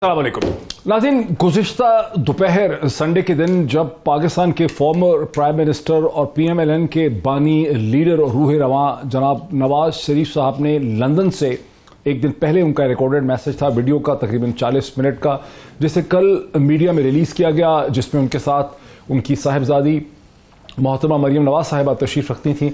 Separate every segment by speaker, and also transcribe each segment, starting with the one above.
Speaker 1: अस्सलामुअलैकुम नाज़रीन, गुज़िश्ता दोपहर संडे के दिन जब पाकिस्तान के फॉर्मर प्राइम मिनिस्टर और PMLN के बानी लीडर और रूह रवां जनाब नवाज शरीफ साहब ने लंदन से एक दिन पहले उनका रिकॉर्डेड मैसेज था वीडियो का तकरीबन 40 मिनट का, जिसे कल मीडिया में रिलीज़ किया गया, जिसमें उनके साथ उनकी साहिबजादी मोहतरमा मरियम नवाज साहिबा तशरीफ़ रखती थी।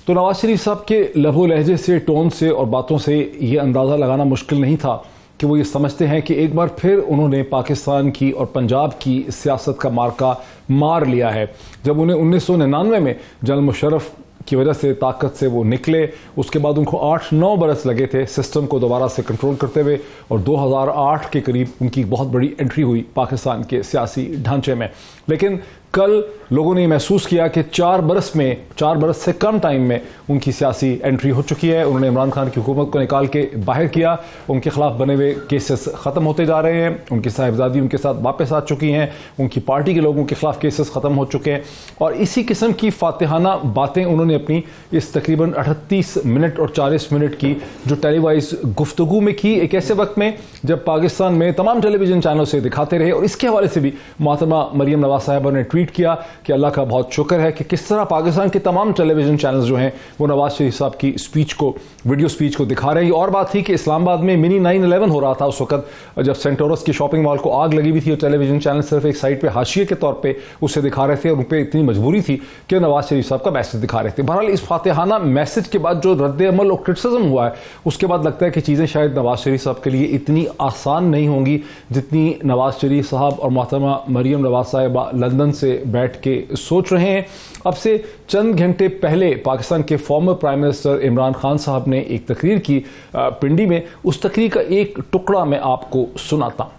Speaker 1: तो नवाज शरीफ साहब के लहो लहजे से, टोन से और बातों से ये अंदाज़ा लगाना मुश्किल नहीं था कि वो ये समझते हैं कि एक बार फिर उन्होंने पाकिस्तान की और पंजाब की सियासत का मार्का मार लिया है। जब उन्हें 1999 में जनरल मुशर्रफ की वजह से, ताकत से वो निकले, उसके बाद उनको 8-9 बरस लगे थे सिस्टम को दोबारा से कंट्रोल करते हुए, और 2008 के करीब उनकी बहुत बड़ी एंट्री हुई पाकिस्तान के सियासी ढांचे में। लेकिन कल लोगों ने महसूस किया कि 4 बरस से कम टाइम में उनकी सियासी एंट्री हो चुकी है। उन्होंने इमरान खान की हुकूमत को निकाल के बाहर किया, उनके खिलाफ बने हुए केसेस ख़त्म होते जा रहे हैं, उनकी साहिबजादी उनके साथ वापस आ चुकी हैं, उनकी पार्टी के लोगों के खिलाफ केसेस ख़त्म हो चुके हैं। और इसी किस्म की फातिहाना बातें उन्होंने अपनी इस तकरीबन 38 मिनट और 40 मिनट की जो टेलीवाइज गुफ्तगू में की, एक ऐसे वक्त में जब पाकिस्तान में तमाम टेलीविजन चैनल से दिखाते रहे। और इसके हवाले से भी मोहतरमा मरियम नवाज साहिबा ने ट्वीट किया कि अल्लाह का बहुत शुक्र है कि किस तरह पाकिस्तान के तमाम टेलीविजन चैनल्स जो हैं वो नवाज शरीफ साहब की स्पीच को, वीडियो स्पीच को दिखा रहे हैं। और बात थी कि इस्लामाबाद में मिनी 9/11 हो रहा था उस वक्त, जब सेंटोरस की शॉपिंग मॉल को आग लगी हुई थी, और टेलीविजन चैनल सिर्फ एक साइड पे हाशिए के तौर पे उसे दिखा रहे थे, और उन पर इतनी मजबूरी थी कि नवाज शरीफ साहब का मैसेज दिखा रहे थे। बहरहाल इस फातिहाना मैसेज के बाद जो रद्द अमल और क्रिटिसिज्म हुआ है, उसके बाद लगता है कि चीज़ें शायद नवाज शरीफ साहब के लिए इतनी आसान नहीं होंगी जितनी नवाज शरीफ साहब और मोहतरमा मरियम नवाज साहिबा लंदन से बैठ के सोच रहे हैं। अब से चंद घंटे पहले पाकिस्तान के former prime minister Imran Khan साहब ने एक तकरीर की पिंडी में। उस तकरीर का एक टुकड़ा मैं आपको सुनाता हूं।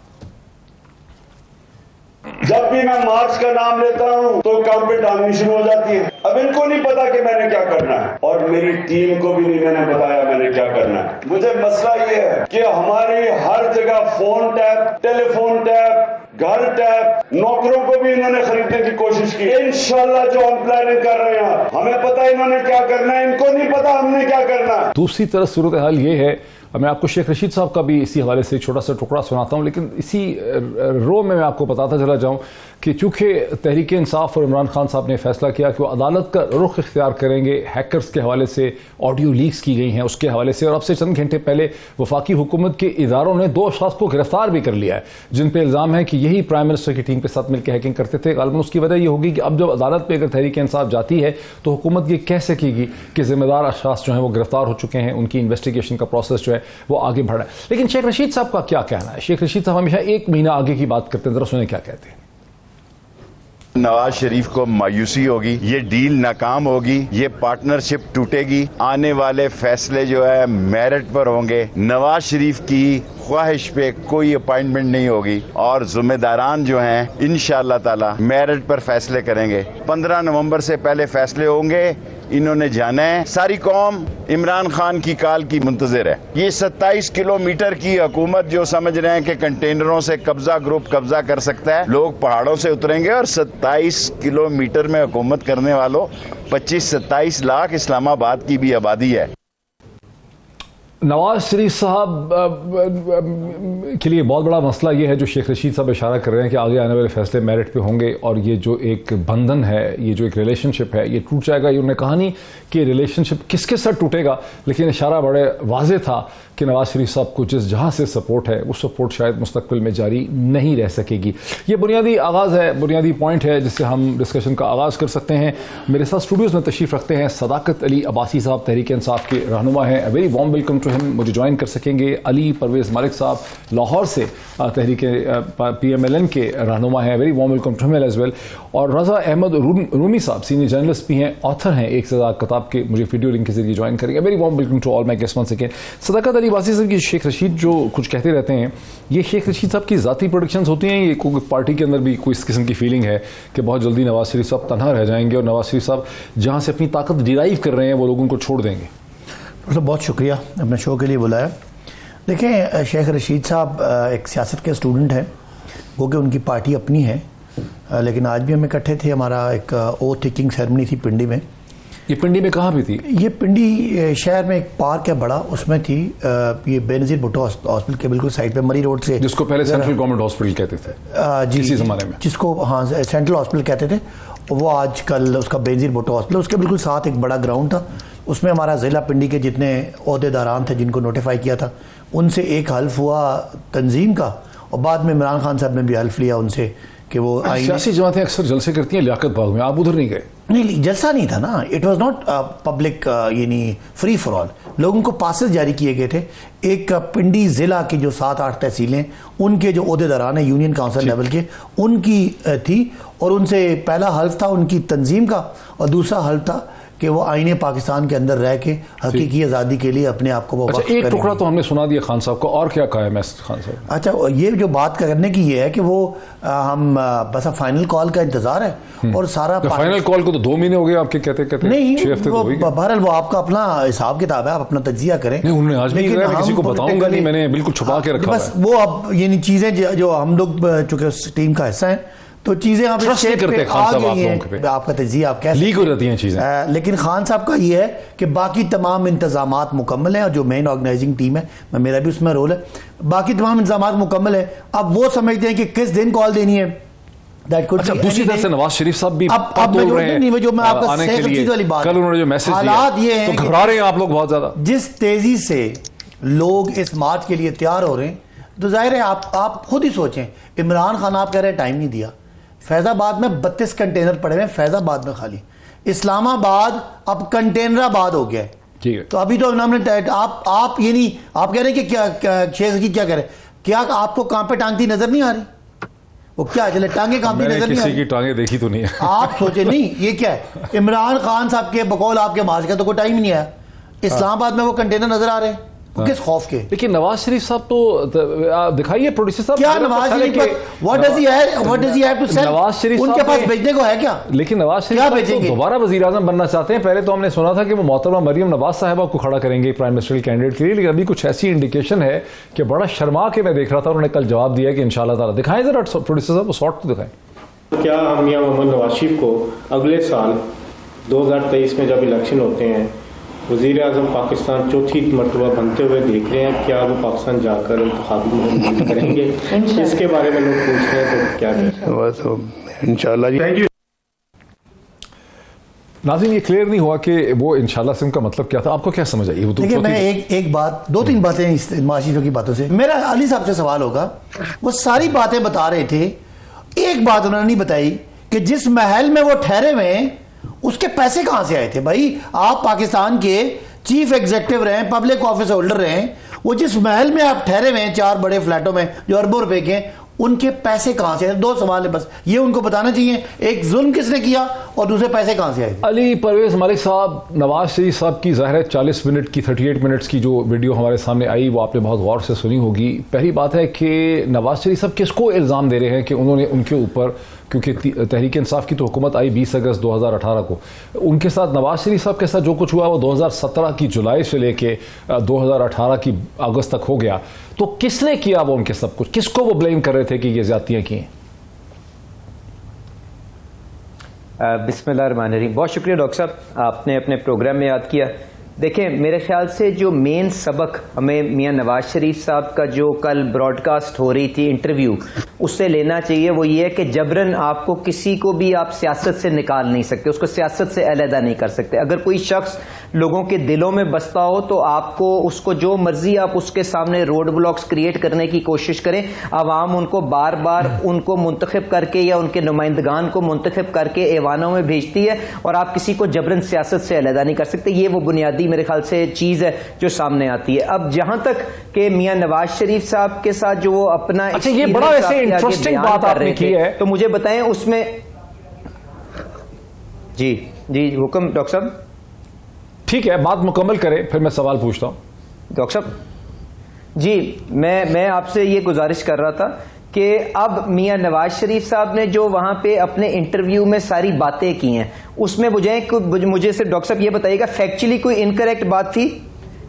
Speaker 2: जब भी मैं मार्च का नाम लेता हूं तो काम पे टांगनी शुरू हो जाती है। अब इनको नहीं पता कि मैंने क्या करना है, और मेरी टीम को भी नहीं मैंने बताया मैंने क्या करना है। मुझे मसला ये है कि हमारी हर जगह फोन टैप, टेलीफोन टैप, घर टैप, नौकरों को भी इन्होंने खरीदने की कोशिश की। इंशाल्लाह जो हम प्लानिंग कर रहे हैं, हमें पता है इन्होंने क्या करना है, इनको नहीं पता हमने क्या करना है।
Speaker 1: दूसरी तरफ सूरत हाल ये है, मैं आपको शेख रशीद साहब का भी इसी हवाले से एक छोटा सा टुकड़ा सुनाता हूं, लेकिन इसी रो में मैं आपको बताता चला जाऊं कि चूंकि तहरीक इंसाफ और इमरान खान साहब ने फैसला किया कि वो अदालत का रुख इख्तियार करेंगे, हैकर्स के हवाले से ऑडियो लीक्स की गई हैं उसके हवाले से, और अब से चंद घंटे पहले वफाकी हुकूमत के इदारों ने 2 अशखास को गिरफ्तार भी कर लिया है, जिन पर इल्ज़ाम है कि यही प्राइम मिनिस्टर की टीम के साथ मिलकर हैकिंग करते थे। गालिबन उसकी वजह यह होगी कि अब जब अदालत पर अगर तहरीक इंसाफ जाती है तो हुकूमत ये कह सकेगी कि जिम्मेदार अशखास जो हैं वो गिरफ्तार हो चुके हैं, उनकी इन्वेस्टिगेशन का प्रोसेस जो है वो आगे बढ़ा। लेकिन शेख रशीद साहब का क्या कहना है? शेख रशीद साहब हमेशा 1 महीना आगे की बात करते हैं, जरा सुने क्या कहते हैं।
Speaker 3: नवाज शरीफ को मायूसी होगी, ये डील नाकाम होगी, ये पार्टनरशिप टूटेगी, आने वाले फैसले जो है मेरिट पर होंगे, नवाज शरीफ की ख्वाहिश पे कोई अपॉइंटमेंट नहीं होगी, और जिम्मेदारान जो हैं इंशाअल्लाह ताला मेरिट पर फैसले करेंगे। 15 नवंबर से पहले फैसले होंगे, इन्होंने जाना है। सारी कौम इमरान खान की काल की मुंतजिर है। ये 27 किलोमीटर की हुकूमत जो समझ रहे हैं कि कंटेनरों से कब्जा ग्रुप कब्जा कर सकता है, लोग पहाड़ों से उतरेंगे, और 27 किलोमीटर में हुकूमत करने वालों 25-27 लाख इस्लामाबाद की भी आबादी है।
Speaker 1: नवाज शरीफ साहब के लिए बहुत बड़ा मसला ये है जो शेख रशीद साहब इशारा कर रहे हैं कि आगे आने वाले फैसले मेरिट पे होंगे, और ये जो एक बंधन है, ये जो एक रिलेशनशिप है, ये टूट जाएगा। ये उन्होंने कहा नहीं कि रिलेशनशिप किसके साथ टूटेगा, लेकिन इशारा बड़े वाजे था कि नवाज शरीफ साहब को जिस जहाँ से सपोर्ट है वो सपोर्ट शायद मुस्तकबिल में जारी नहीं रह सकेगी। ये बुनियादी आगाज़ है, बुनियादी पॉइंट है जिससे हम डिस्कशन का आगाज़ कर सकते हैं। मेरे साथ स्टूडियोज़ में तशरीफ़ रखते हैं सदाकत अली अब्बासी साहब, तहरीक इंसाफ के रहनुमा हैं। Very warm welcome to him. मुझे ज्वाइन कर सकेंगे अली परवेज़ मालिक साहब, लाहौर से तहरीक PMLN के रहनुमा हैं। Very warm welcome to him as well. और रज़ा अहमद रूमी साहब सीनियर जर्नलिस्ट भी हैं, ऑथर हैं एक से ज़्यादा किताब के, मुझे वीडियो लिंक के जरिए ज्वाइन करेंगे। Very warm welcome to all my guest once again. Sadaqat Ali Abbasi साहब की शेख रशीद जो कुछ कहते रहते हैं, ये शेख रशीद साहब की ज़ाती प्रोडिक्शंस होती हैं, ये कोई पार्टी के अंदर भी कोई इस किस्म की फीलिंग है कि बहुत जल्दी नवाज शरीफ साहब तनहा रह जाएंगे, और नवाज शरीफ साहब जहाँ से अपनी ताकत डिराइव कर रहे हैं वो लोगों को छोड़ देंगे?
Speaker 4: मतलब बहुत शुक्रिया अपने शो के लिए बुलाया। देखें, शेख रशीद साहब एक सियासत के स्टूडेंट हैं, वो कि उनकी पार्टी अपनी है, लेकिन आज भी हम इकट्ठे थे, हमारा एक ओथ टेकिंग सेरेमनी थी पिंडी में।
Speaker 1: ये पिंडी में कहाँ भी थी?
Speaker 4: ये पिंडी शहर में एक पार्क है बड़ा, उसमें थी। ये बेनजीर भुट्टो हॉस्पिटल के बिल्कुल साइड पे मरी रोड से,
Speaker 1: जिसको पहले सेंट्रल गवर्नमेंट हॉस्पिटल कहते थे
Speaker 4: जी,
Speaker 1: इसी जमाने में,
Speaker 4: जिसको हाँ सेंट्रल हॉस्पिटल कहते थे। वो आजकल उसका बेनजीर भुट्टो हॉस्पिटल, उसके बिल्कुल साथ एक बड़ा ग्राउंड था। उसमें हमारा ज़िला पिंडी के जितने ओहदेदारान थे जिनको नोटिफाई किया था, उनसे एक हल्फ हुआ तंजीम का, और बाद में इमरान खान साहब ने भी हल्फ लिया उनसे कि वो
Speaker 1: सियासी जमातें अक्सर जलसे करती हैं लियाकत बाग में, आप उधर नहीं गए?
Speaker 4: नहीं, जलसा नहीं था ना, इट वाज नॉट पब्लिक यानी फ्री फॉर ऑल। लोगों को पासेस जारी किए गए थे। एक पिंडी जिला की जो 7-8 तहसीलें, उनके जो ओहदेदारान है यूनियन काउंसिल लेवल के, उनकी थी, और उनसे पहला हल्फ था उनकी तंजीम का, और दूसरा हल्फ था कि वो आईने पाकिस्तान के अंदर रह के हकीकी आज़ादी के लिए अपने आप को वो वक्फ
Speaker 1: एक टुकड़ा तो हमने सुना दिया खान साहब को, और क्या कहा है मैस खान साहब?
Speaker 4: अच्छा, ये जो बात करने की ये है कि वो हम बस फाइनल कॉल का इंतजार है, और सारा
Speaker 1: फाइनल कॉल को तो 2 महीने हो गए आपके कहते
Speaker 4: नहीं,
Speaker 1: 6 हफ्ते
Speaker 4: बहरहाल वो आपका अपना हिसाब किताब है, आप अपना तज्जिया करें।
Speaker 1: नहीं, उन्होंने आज भी कहा किसी को बताऊंगा नहीं, मैंने बिल्कुल छुपा के रखा
Speaker 4: बस वो अब ये चीजें जो हम लोग चूंकि उस टीम का हिस्सा है, तो चीजें आप
Speaker 1: ट्रस्ट नहीं करते खान साहब आप लोगों पे,
Speaker 4: आपका तज्जिया आप कैसे
Speaker 1: लीक हो जाती हैं चीजें।
Speaker 4: लेकिन खान साहब का ये है कि बाकी तमाम इंतजामात मुकम्मल हैं, और जो मेन ऑर्गेनाइजिंग टीम है, मेरा भी उसमें रोल है, बाकी तमाम इंतजामात मुकम्मल है। अब वो समझते हैं कि किस दिन कॉल देनी है।
Speaker 1: अच्छा, दूसरी तरफ से नवाज शरीफ साहब भी
Speaker 4: अब बोल रहे हैं जो मैं आपका
Speaker 1: आने के लिए
Speaker 4: वाली बात,
Speaker 1: कल उन्होंने जो मैसेज
Speaker 4: हालात ये है,
Speaker 1: तो घबरा रहे हैं आप लोग बहुत ज्यादा।
Speaker 4: जिस तेजी से लोग इस मार्च के लिए तैयार हो रहे हैं, तो जाहिर है आप खुद ही सोचें। इमरान खान आप कह रहे हैं टाइम नहीं दिया, फैजाबाद में 32 कंटेनर पड़े हुए, फैजाबाद में खाली, इस्लामाबाद अब कंटेनराबाद हो गया है।
Speaker 1: ठीक है,
Speaker 4: तो अभी तो आप ये नहीं, आप कह रहे हैं कि क्या शेख की क्या कह रहे, क्या आपको कहां पे टांगती नजर नहीं आ रही? वो क्या चले टांगे कांपती नजर नहीं आ रही?
Speaker 1: किसी की टांगे देखी तो नहीं है।
Speaker 4: आप सोचे नहीं, ये क्या है? इमरान खान साहब के बकौल आपके मार्च का तो कोई टाइम नहीं आया, इस्लामाबाद में वो कंटेनर नजर आ रहे हैं, किस खौफ के?
Speaker 1: लेकिन नवाज शरीफ साहब तो दिखाइए प्रोड्यूसर साहब,
Speaker 4: क्या Nawaz Sharif what does he have to say?
Speaker 1: Nawaz शरीफ
Speaker 4: उनके पास भेजने को है क्या?
Speaker 1: लेकिन नवाज शरीफ तो दोबारा वजीर आजम बनना चाहते हैं। पहले तो हमने सुना था कि वो मोहतरमा मरियम नवाज साहिबा को खड़ा करेंगे प्राइम मिनिस्टर कैंडिडेट के लिए, लेकिन अभी कुछ ऐसी इंडिकेशन है कि बड़ा शर्मा के मैं देख रहा था, उन्होंने कल जवाब दिया कि इंशाल्लाह ताला। दिखाएं जरा प्रोड्यूसर साहब, वो शॉर्ट तो दिखाएं।
Speaker 5: क्या हम मियां मोहम्मद नवाज शरीफ को अगले साल 2023 में जब इलेक्शन होते हैं, वज़ीर आज़म पाकिस्तान चौथी मरतबा बनते हुए देख रहे हैं, क्या वो पाकिस्तान जाकर इंतखाबी मुहिम करेंगे? इसके बारे में लोग पूछ रहे हैं, तो क्या करें? इंशाल्लाह जी। Thank you.
Speaker 1: नाज़रीन, ये क्लियर नहीं हुआ कि वो इंशाल्लाह से उनका मतलब क्या था, आपको क्या समझ आई?
Speaker 4: देखिए, मैं एक बात, 2-3 बातें इस माशीफों की बातों से मेरा अली साहब से सवाल होगा। वो सारी बातें बता रहे थे, एक बात उन्होंने नहीं बताई कि जिस महल में वो ठहरे हुए हैं उसके पैसे कहां से आए थे। भाई, आप पाकिस्तान के चीफ एग्जीक्यूटिव रहे, पब्लिक ऑफिस होल्डर रहे, वो जिस महल में आप ठहरे हुए हैं 4 बड़े फ्लैटों में जो अरबों रुपए के, उनके पैसे कहां से आए? 2 सवाल है बस, ये उनको बताना चाहिए। एक, जुल्म किसने किया, और दूसरे पैसे कहां से आए?
Speaker 1: अली परवेज मलिक साहब, नवाज शरीफ साहब की ज़ाहिर है 40 मिनट की 38 मिनट्स की जो वीडियो हमारे सामने आई, वो आपने बहुत गौर से सुनी होगी। पहली बात है कि नवाज शरीफ साहब किसको इल्ज़ाम दे रहे हैं कि उन्होंने उनके ऊपर, क्योंकि तहरीक इंसाफ की तो हुकूमत आई 20 अगस्त 2018 को, उनके साथ नवाज शरीफ साहब के साथ जो कुछ हुआ वो 2017 की जुलाई से लेके 2018 की अगस्त तक हो गया। तो किसने किया वो उनके सब कुछ? किसको वो ब्लेम कर रहे थे कि ये ज्यादतियां की?
Speaker 6: बिस्मिल्लाहिर्रहमानिर्रहीम। बहुत शुक्रिया डॉक्टर साहब, आपने अपने प्रोग्राम में याद किया। देखें, मेरे ख्याल से जो मेन सबक हमें मियां नवाज शरीफ साहब का जो कल ब्रॉडकास्ट हो रही थी इंटरव्यू, उससे लेना चाहिए, वो ये है कि जबरन आपको किसी को भी आप सियासत से निकाल नहीं सकते, उसको सियासत से अलहदा नहीं कर सकते। अगर कोई शख्स लोगों के दिलों में बसता हो तो आपको उसको जो मर्जी आप उसके सामने रोड ब्लॉक्स क्रिएट करने की कोशिश करें, आवाम उनको बार बार उनको मुंतखब करके या उनके नुमाइंदगान को मुंतखब करके ऐवानों में भेजती है, और आप किसी को जबरन सियासत से अलहदा नहीं कर सकते। ये वो बुनियादी मेरे ख्याल से चीज है जो सामने आती है। अब जहां तक कि मियां नवाज शरीफ साहब के साथ जो वो अपना,
Speaker 1: अच्छा, ये बड़ा वैसे इंटरेस्टिंग बात आपने की है,
Speaker 6: तो मुझे बताएं उसमें। जी जी, हुक्म डॉक्टर साहब।
Speaker 1: ठीक है, बात मुकम्मल करें, फिर मैं सवाल पूछता हूं।
Speaker 6: डॉक्टर साहब जी, मैं आपसे ये गुजारिश कर रहा था कि अब मियां नवाज शरीफ साहब ने जो वहां पे अपने इंटरव्यू में सारी बातें की हैं, उसमें मुझे से डॉक्टर साहब ये बताइएगा, फैक्चुअली कोई इनकरेक्ट बात थी?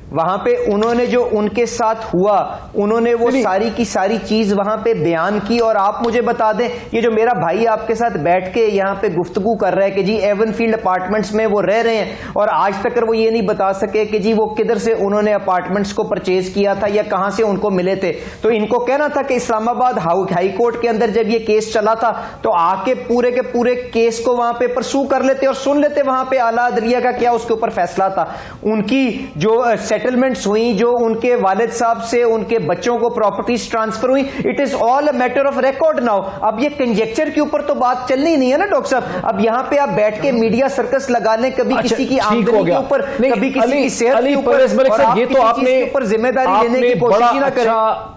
Speaker 6: वहां पे उन्होंने जो उनके साथ हुआ, उन्होंने वो सारी की सारी चीज वहां पे बयान की। और आप मुझे बता दें, ये जो मेरा भाई आपके साथ बैठ के यहाँ पे गुफ्तगू कर रहा है कि जी एवनफील्ड अपार्टमेंट्स में वो रह रहे हैं और आज तक वो ये नहीं बता सके कि जी वो किधर से उन्होंने अपार्टमेंट्स को परचेज किया था या कहां से उनको मिले थे। तो इनको कहना था कि इस्लामाबाद हाई कोर्ट के अंदर जब ये केस चला था तो आके पूरे के पूरे केस को वहां पे परसू कर लेते और सुन लेते वहां पे आला अदलिया का क्या उसके ऊपर फैसला था। उनकी जो सेटलमेंट्स हुई, जो उनके वालिद साहब से उनके बच्चों को प्रॉपर्टीज ट्रांसफर हुई, it is all a matter of record now. अब ये कंजेक्चर के ऊपर तो बात चलनी नहीं है ना डॉक्टर साहब। अब यहाँ पे आप बैठ के मीडिया सर्कस लगा लें, कभी किसी की आमदनी के ऊपर, कभी किसी की सेहत के ऊपर, और आप किसी चीज के ऊपर जिम्मेदारी लेने की कोशिश ही ना करें।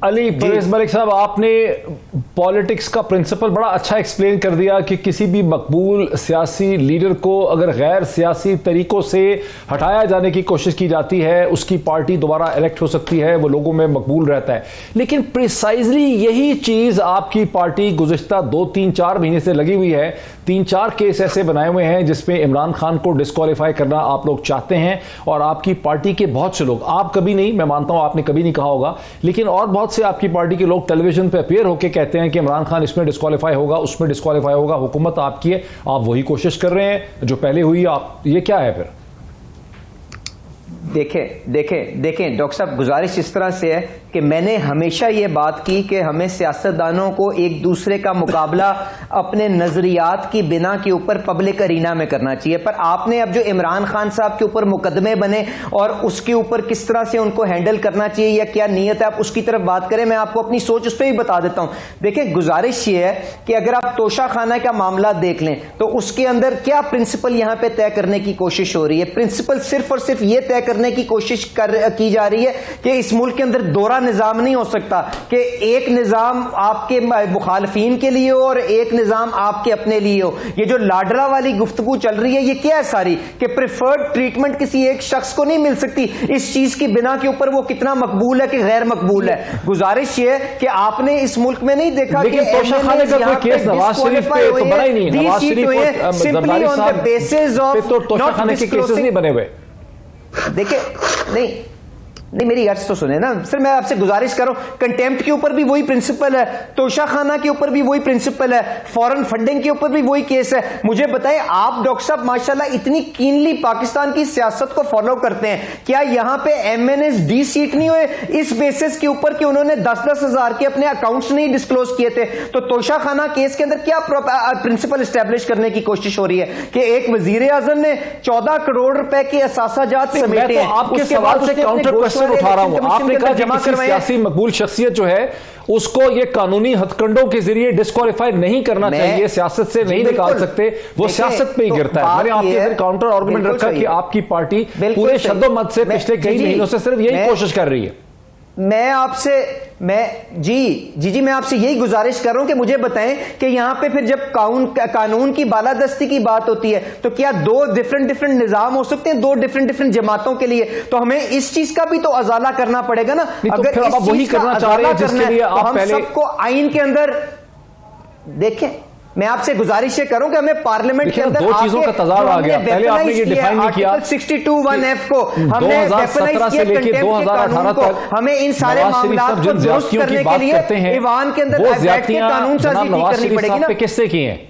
Speaker 1: अली परवेज मलिक साहब, आपने पॉलिटिक्स का प्रिंसिपल बड़ा अच्छा एक्सप्लेन कर दिया कि किसी भी मकबूल सियासी लीडर को अगर गैर सियासी तरीकों से हटाया जाने की कोशिश की जाती है, उसकी पार्टी दोबारा इलेक्ट हो सकती है, वो लोगों में मकबूल रहता है। लेकिन प्रिसाइजली यही चीज आपकी पार्टी गुज़िश्ता 2-3-4 महीने से लगी हुई है। 3-4 केस ऐसे बनाए हुए हैं जिसमें इमरान खान को डिस्क्वालीफाई करना आप लोग चाहते हैं, और आपकी पार्टी के बहुत से लोग, आप कभी नहीं, मैं मानता हूं आपने कभी नहीं कहा होगा, लेकिन और बहुत से आपकी पार्टी के लोग टेलीविजन पे अपीयर होकर कहते हैं कि इमरान खान इसमें डिस्क्वालीफाई होगा, उसमें डिस्क्वालीफाई होगा। हुकूमत आपकी है, आप वही कोशिश कर रहे हैं जो पहले हुई। आप ये क्या है फिर?
Speaker 6: देखें डॉक्टर साहब, गुजारिश इस तरह से है कि मैंने हमेशा ये बात की कि हमें सियासतदानों को एक दूसरे का मुकाबला अपने नजरियात की बिना के ऊपर पब्लिक अरीना में करना चाहिए। पर आपने अब जो इमरान खान साहब के ऊपर मुकदमे बने और उसके ऊपर किस तरह से उनको हैंडल करना चाहिए या क्या नीयत है, आप उसकी तरफ बात करें। मैं आपको अपनी सोच उस पर भी बता देता हूं। देखिए, गुजारिश ये है कि अगर आप तोशा खाना का मामला देख लें तो उसके अंदर क्या प्रिंसिपल यहां पर तय करने की कोशिश हो रही है। प्रिंसिपल सिर्फ और सिर्फ ये तय करने की कोशिश की जा रही है कि इस मुल्क के अंदर दोहरा निजाम नहीं हो सकता, कि एक निजाम आपके मुखालफीन के लिए हो और एक निजाम आपके अपने लिए हो। ये जो लाडला वाली गुफ्तगू चल रही है, ये क्या है सारी, कि प्रिफर्ड ट्रीटमेंट किसी एक शख्स को नहीं मिल सकती इस चीज की बिना के ऊपर वो कितना मकबूल है कि गैर मकबूल है। गुजारिश ये है कि आपने इस मुल्क में नहीं देखा कि
Speaker 1: तोशा खाने का कोई केस नवाज शरीफ पे तो बना ही नहीं है। Nawaz Sharif
Speaker 6: simply on the basis of
Speaker 1: तो तोशा खाने के केसेस नहीं बने हुए।
Speaker 6: देखिए, नहीं मेरी अर्ज तो सुने ना सर, मैं आपसे गुजारिश कर रहा हूं। कंटेम्प्ट के ऊपर भी वही प्रिंसिपल है, तोशा खाना के ऊपर भी वही प्रिंसिपल है, फॉरेन फंडिंग के ऊपर भी वही केस है। मुझे बताएं, आप डॉक्टर साहब माशाल्लाह इतनी कीनली पाकिस्तान की सियासत को फॉलो करते हैं, क्या यहां पे एमएनएस डी सीट नहीं हुए इस बेसिस के ऊपर कि उन्होंने 10-10 हजार के अपने अकाउंट्स नहीं डिस्क्लोज किए थे? तो तोशा खाना केस के अंदर क्या प्रिंसिपल एस्टेब्लिश करने की कोशिश हो रही है कि एक वजीर आजम ने 14 करोड़ रुपए के असासाजात समेटे,
Speaker 1: आपके सवाल से काउंटर क्वेश्चन उठा रहा हूं। आपने कहा कि किसी सियासी मकबूल शख्सियत जो है उसको ये कानूनी हथकंडों के जरिए डिस्क्वालीफाई नहीं करना चाहिए, सियासत से नहीं निकाल सकते, वो सियासत पे ही गिरता है। मैंने आपके काउंटर आर्गुमेंट रखा कि आपकी पार्टी पूरे शब्दों से पिछले कई महीनों से सिर्फ यही कोशिश कर रही है।
Speaker 6: मैं आपसे मैं आपसे यही गुजारिश कर रहा हूं कि मुझे बताएं कि यहां पे फिर जब कानून की बालादस्ती की बात होती है तो क्या दो डिफरेंट निजाम हो सकते हैं, दो डिफरेंट जमातों के लिए? तो हमें इस चीज का भी तो अजाला करना पड़ेगा ना।
Speaker 1: अगर तो आप वही करना चाह रहे हैं जिसके लिए आप पहले
Speaker 6: सबको आइन के अंदर देखें। मैं आपसे गुजारिश ये करूं कि हमें पार्लियामेंट के अंदर
Speaker 1: दो चीजों का तजाद आ गया। पहले आपने ये डिफाइन नहीं किया
Speaker 6: 62(1)(f) को, हमने
Speaker 1: 2017 से लेकर 2018 तक
Speaker 6: हमें इन सारे मामलात को दुरुस्त करने के लिए ईवान के अंदर बैठ के कानून साजी करनी पड़ेगी ना।
Speaker 1: किससे की हैं?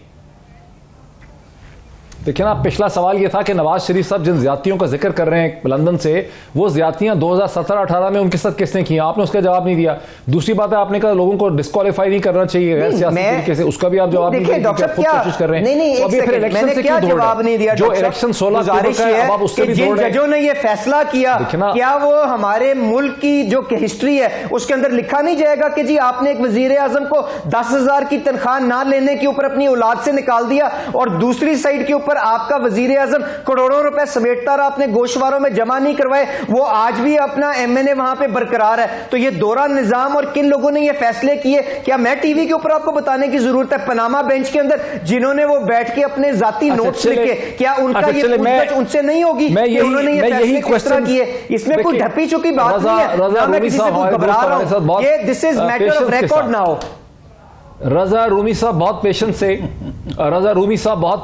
Speaker 1: देखिए ना, पिछला सवाल यह था कि नवाज शरीफ साहब जिन ज्यादतियों का जिक्र कर रहे हैं लंदन से, वो ज्यादतियां 2017-18 में उनके साथ किसने की? आपने उसका जवाब नहीं दिया। दूसरी बात है, आपने कहा लोगों को डिस्क्वालीफाई नहीं करना चाहिए गैर सियासी तरीके से, उसका भी आप जवाब नहीं दिया, कोशिश कर रहे हैं।
Speaker 6: तो अभी फिर इलेक्शन से क्यों जवाब नहीं दिया?
Speaker 1: जो इलेक्शन 16 अब उससे भी
Speaker 6: जिन जजों ने ये फैसला किया, क्या वो हमारे मुल्क की जो हिस्ट्री है उसके अंदर लिखा नहीं जाएगा कि जी आपने एक वजीर आजम को 10,000 की तनख्वाह ना लेने के ऊपर अपनी औलाद से निकाल दिया और दूसरी साइड के ऊपर आपका वजीर आजम करोड़ों रुपए समेटता रहा, अपने गोशवारों में जमा नहीं करवाए, वो आज भी अपना एमएनए वहां पे बरकरार है। तो ये दोहरा निजाम और किन लोगों ने ये फैसले किए, क्या मैं टीवी के ऊपर आपको बताने की जरूरत है? पनामा बेंच के अंदर जिन्होंने वो बैठ के अपने जाती नोट्स लिखे, क्या उनका ये पूछताछ उनसे नहीं होगी? उन्होंने ये फैसले किस तरह किए? इसमें कोई ढपी चुकी बात नहीं है, मैं किसी से घबरा रहा हूं। ये this is matter of record now.
Speaker 1: Raza Rumi साहब बहुत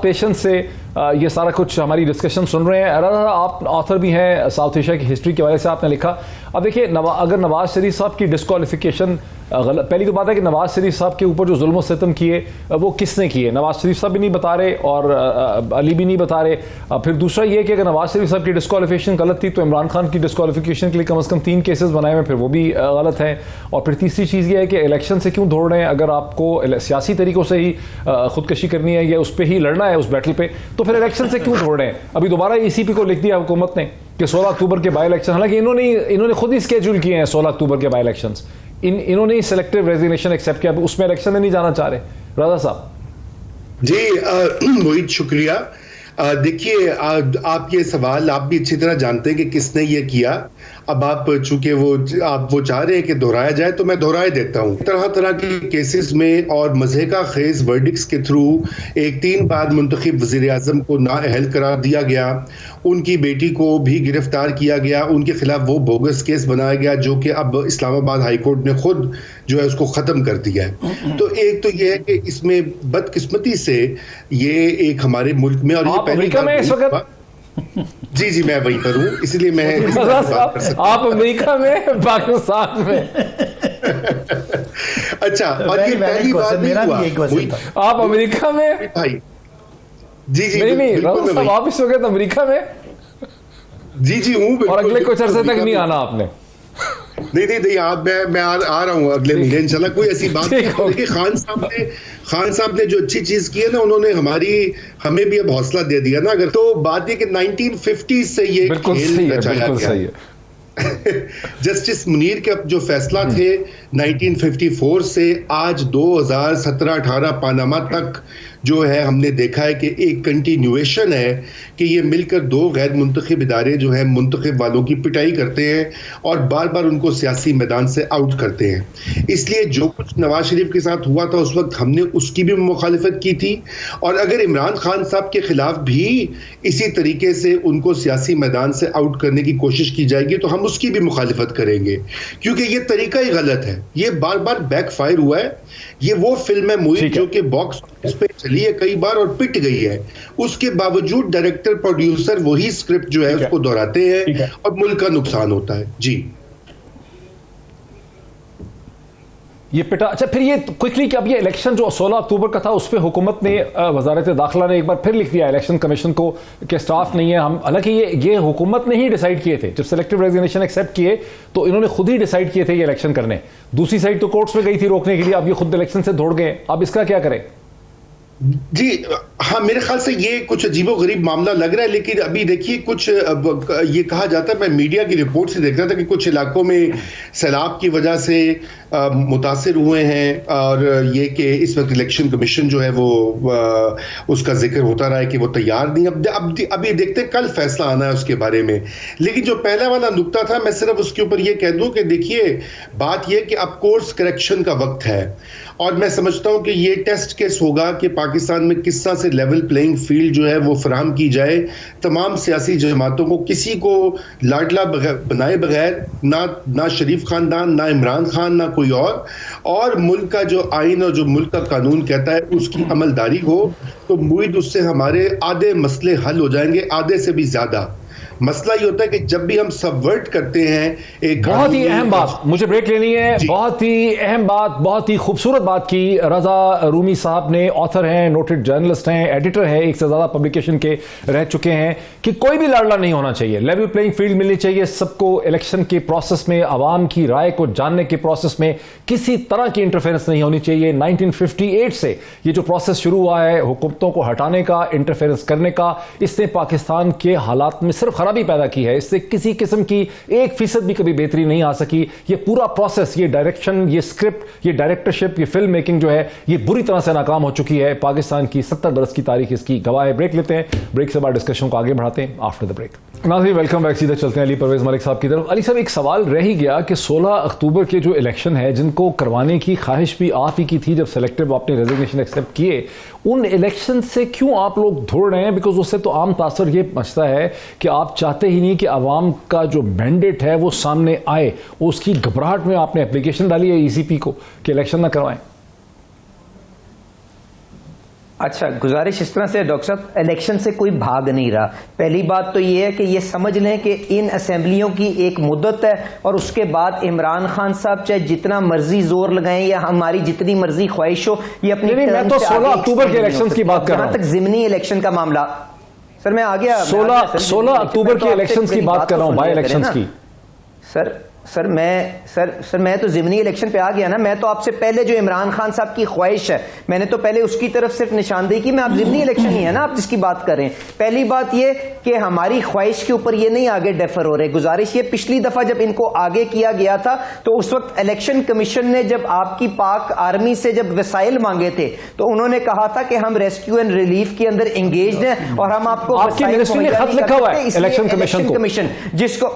Speaker 1: पेशेंस से ये सारा कुछ हमारी डिस्कशन सुन रहे हैं। आप ऑथर भी हैं, साउथ एशिया की हिस्ट्री के बारे से आपने लिखा। अब देखिए, अगर नवाज शरीफ साहब की डिस्क्वालिफिकेशन, पहली तो बात है कि नवाज शरीफ साहब के ऊपर जो जुल्म सितम किए वो किसने किए, नवाज शरीफ साहब भी नहीं बता रहे और अली भी नहीं बता रहे। फिर दूसरा ये कि अगर नवाज शरीफ साहब की डिस्क्वालिफिकेशन गलत थी तो इमरान खान की डिस्क्वालिफिकेशन के लिए कम से कम 3 केसेस बनाए हुए, फिर वो भी गलत हैं। और फिर तीसरी चीज़ ये है कि इलेक्शन से क्यों दौड़ रहे हैं, अगर आपको सियासी तरीक़ों से ही खुदकशी करनी है या उस पर ही लड़ना है उस बैटल पे, तो फिर इलेक्शन से क्यों दौड़ रहे हैं। अभी दोबारा ECP को लिख दिया हुकूमत ने कि 16 अक्टूबर के बाई इलेक्शन, हालांकि इन्होंने खुद ही स्केड्यूल किए हैं 16 अक्टूबर के बाई इलेक्शंस, इन्होंने सिलेक्टिव रेजिग्नेशन एक्सेप्ट किया, उसमें इलेक्शन में नहीं जाना चाह रहे। राजा साहब
Speaker 7: जी, मोहित शुक्रिया। देखिए, आप ये सवाल आप भी अच्छी तरह जानते हैं कि किसने ये किया। अब आप चूंकि आप वो चाह रहे हैं कि दोहराया जाए तो मैं दोहराए देता हूँ। तरह तरह के केसेस में और मज़े का खेज वर्डिक्स के थ्रू एक 3 बार मुंतखब वज़ीर आज़म को नाअहल करार दिया गया, उनकी बेटी को भी गिरफ्तार किया गया, उनके खिलाफ वो बोगस केस बनाया गया जो कि अब इस्लामाबाद हाई कोर्ट ने खुद जो है उसको ख़त्म कर दिया है। तो एक तो ये है कि इसमें बदकिस्मती से ये एक हमारे मुल्क में, और ये
Speaker 1: अमेरिका में इस वक्त
Speaker 7: जी मैं वहीं पर हूँ, इसलिए मैं
Speaker 1: आप अमेरिका में, पाकिस्तान में
Speaker 7: अच्छा, और ये पहली बार नहीं हुआ
Speaker 1: आप अमेरिका में
Speaker 7: भाई। जी
Speaker 1: नहीं साहब, आप इस वक्त अमेरिका में
Speaker 7: जी हूँ, और
Speaker 1: अगले कुछ अरसे तक नहीं आना आपने।
Speaker 7: नहीं आप मैं आ रहा हूँ अगले महीने इंशाल्लाह। कोई ऐसी बात नहीं। देखिए, खान साहब ने जो अच्छी चीज की है ना, उन्होंने हमें भी अब हौसला दे दिया ना। अगर तो बात ये कि 1950 से ये खेल रचाया गया। जस्टिस मुनीर के जो फैसला थे 1954 से आज 2017-18 पानामा तक जो है, हमने देखा है कि एक कंटिन्यूएशन है कि ये मिलकर 2 गैर मुंतखब इदारे जो है मुंतखब वालों की पिटाई करते हैं और बार बार उनको सियासी मैदान से आउट करते हैं। इसलिए जो कुछ नवाज शरीफ के साथ हुआ था उस वक्त हमने उसकी भी मुखालिफत की थी, और अगर इमरान खान साहब के खिलाफ भी इसी तरीके से उनको सियासी मैदान से आउट करने की कोशिश की जाएगी तो हम उसकी भी मुखालिफत करेंगे, क्योंकि ये तरीका ही गलत है। ये बार बार बैकफायर हुआ है। ये वो फिल्म है मोहित जो कि बॉक्स ऑफिस पे चली है कई बार और पिट गई है, उसके बावजूद डायरेक्टर प्रोड्यूसर वही स्क्रिप्ट जो है उसको दोहराते हैं और मुल्क का नुकसान होता है। जी
Speaker 1: ये पिटा। अच्छा, फिर ये क्विकली कि अब ये इलेक्शन जो 16 अक्टूबर का था उस पर हुकूमत ने, वजारत दाखिला ने एक बार फिर लिख दिया इलेक्शन कमीशन को कि स्टाफ नहीं है हम। हालांकि ये हुकूमत ने ही डिसाइड किए थे, जब सिलेक्टिव रेजिग्नेशन एक्सेप्ट किए तो इन्होंने खुद ही डिसाइड किए थे ये इलेक्शन करने। दूसरी साइड तो कोर्ट्स में गई थी रोकने के लिए, अब ये खुद इलेक्शन से दौड़ गए। अब इसका क्या करें?
Speaker 7: जी हाँ, मेरे ख्याल से ये कुछ अजीबो गरीब मामला लग रहा है। लेकिन अभी देखिए, कुछ ये कहा जाता है, मैं मीडिया की रिपोर्ट से देख रहा था कि कुछ इलाकों में सैलाब की वजह से मुतासिर हुए हैं, और ये कि इस वक्त इलेक्शन कमीशन जो है वो उसका जिक्र होता रहा है कि वो तैयार नहीं। अभी देखते हैं, कल फैसला आना है उसके बारे में। लेकिन जो पहला वाला नुक्ता था, मैं सिर्फ उसके ऊपर ये कह दूं कि देखिए, बात यह कि अब कोर्स करेक्शन का वक्त है, और मैं समझता हूं कि ये टेस्ट केस होगा कि पाकिस्तान में किस तरह से लेवल प्लेइंग फील्ड जो है वो फराहम की जाए। तमाम सियासी जमातों को, किसी को लाडला बनाए बगैर, ना शरीफ खानदान, ना इमरान खान, ना कोई और मुल्क का जो आइन और जो मुल्क का कानून कहता है उसकी अमलदारी हो, तो उम्मीद उससे हमारे आधे मसले हल हो जाएंगे, आधे से भी ज्यादा। मसला ये होता है कि जब भी हम सबवर्ट करते हैं एक
Speaker 1: बहुत ही अहम बात, मुझे ब्रेक लेनी है, बहुत ही अहम बात, बहुत ही खूबसूरत बात की रजा रूमी साहब ने। ऑथर हैं, नोटेड जर्नलिस्ट हैं, एडिटर हैं, एक से ज्यादा पब्लिकेशन के रह चुके हैं, कि कोई भी लाडला नहीं होना चाहिए, लेवल प्लेइंग फील्ड मिलनी चाहिए सबको। इलेक्शन के प्रोसेस में, आवाम की राय को जानने के प्रोसेस में किसी तरह की इंटरफेरेंस नहीं होनी चाहिए। 1958 से ये जो प्रोसेस शुरू हुआ है हुकूमतों को हटाने का, इंटरफेरेंस करने का, इसने पाकिस्तान के हालात में सिर्फ खराबी पैदा की है। इससे किसी किस्म की 1% भी कभी बेहतरी नहीं आ सकी। ये पूरा प्रोसेस, ये डायरेक्शन, ये स्क्रिप्ट, ये डायरेक्टरशिप, ये फिल्म मेकिंग जो है, ये बुरी तरह से नाकाम हो चुकी है। पाकिस्तान की 70 बरस की तारीख इसकी गवाह है। ब्रेक लेते हैं, ब्रेक से बाद डिस्कशन को आगे बढ़ाते हैं आफ्टर द ब्रेक। नाज़रीन, वेलकम बैक। सीधे चलते हैं अली परवेज मलिक साहब की तरफ। अली साहब, एक सवाल रह ही गया कि 16 अक्टूबर के जो इलेक्शन है, जिनको करवाने की ख्वाहिश भी आप ही की थी जब सेलेक्टिव आपने रेजिग्नेशन एक्सेप्ट किए, उन इलेक्शन से क्यों आप लोग दौड़ रहे हैं? बिकॉज उससे तो आम तासर ये मचता है कि आप चाहते ही नहीं कि अवाम का जो मैंडेट है वो सामने आए। उसकी घबराहट में आपने एप्लीकेशन डाली है ECP को कि इलेक्शन ना करवाएं।
Speaker 6: अच्छा, गुजारिश इस तरह से डॉक्टर साहब, इलेक्शन से कोई भाग नहीं रहा। पहली बात तो ये है कि ये समझ लें कि इन असेंबलियों की एक मुद्दत है और उसके बाद इमरान खान साहब चाहे जितना मर्जी जोर लगाएं या हमारी जितनी मर्जी ख्वाहिश हो, ये अपनी
Speaker 1: मैं तो 16 अक्टूबर के इलेक्शन की बात कर रहा हूं।
Speaker 6: जहां तक जिमनी इलेक्शन का मामला, सर मैं आ गया
Speaker 1: 16 अक्टूबर के इलेक्शन की बात कर रहा हूं, बाई इलेक्शन की।
Speaker 6: सर मैं तो जिमनी इलेक्शन पे आ गया ना। मैं तो आपसे पहले जो इमरान खान साहब की ख्वाहिश है, मैंने तो पहले उसकी तरफ सिर्फ निशानदेही की। मैं आप जिमनी इलेक्शन ही है ना आप जिसकी बात कर रहे हैं। पहली बात ये कि हमारी ख्वाहिश के ऊपर ये नहीं आगे डेफर हो रहे। गुजारिश ये, पिछली दफा जब इनको आगे किया गया था तो उस वक्त इलेक्शन कमीशन ने जब आपकी पाक आर्मी से जब वसाइल मांगे थे तो उन्होंने कहा था कि हम रेस्क्यू एंड रिलीफ के अंदर एंगेज हैं और हम आपको
Speaker 1: आपकी मिनिस्ट्री ने खत लिखा हुआ है इलेक्शन कमीशन
Speaker 6: जिसको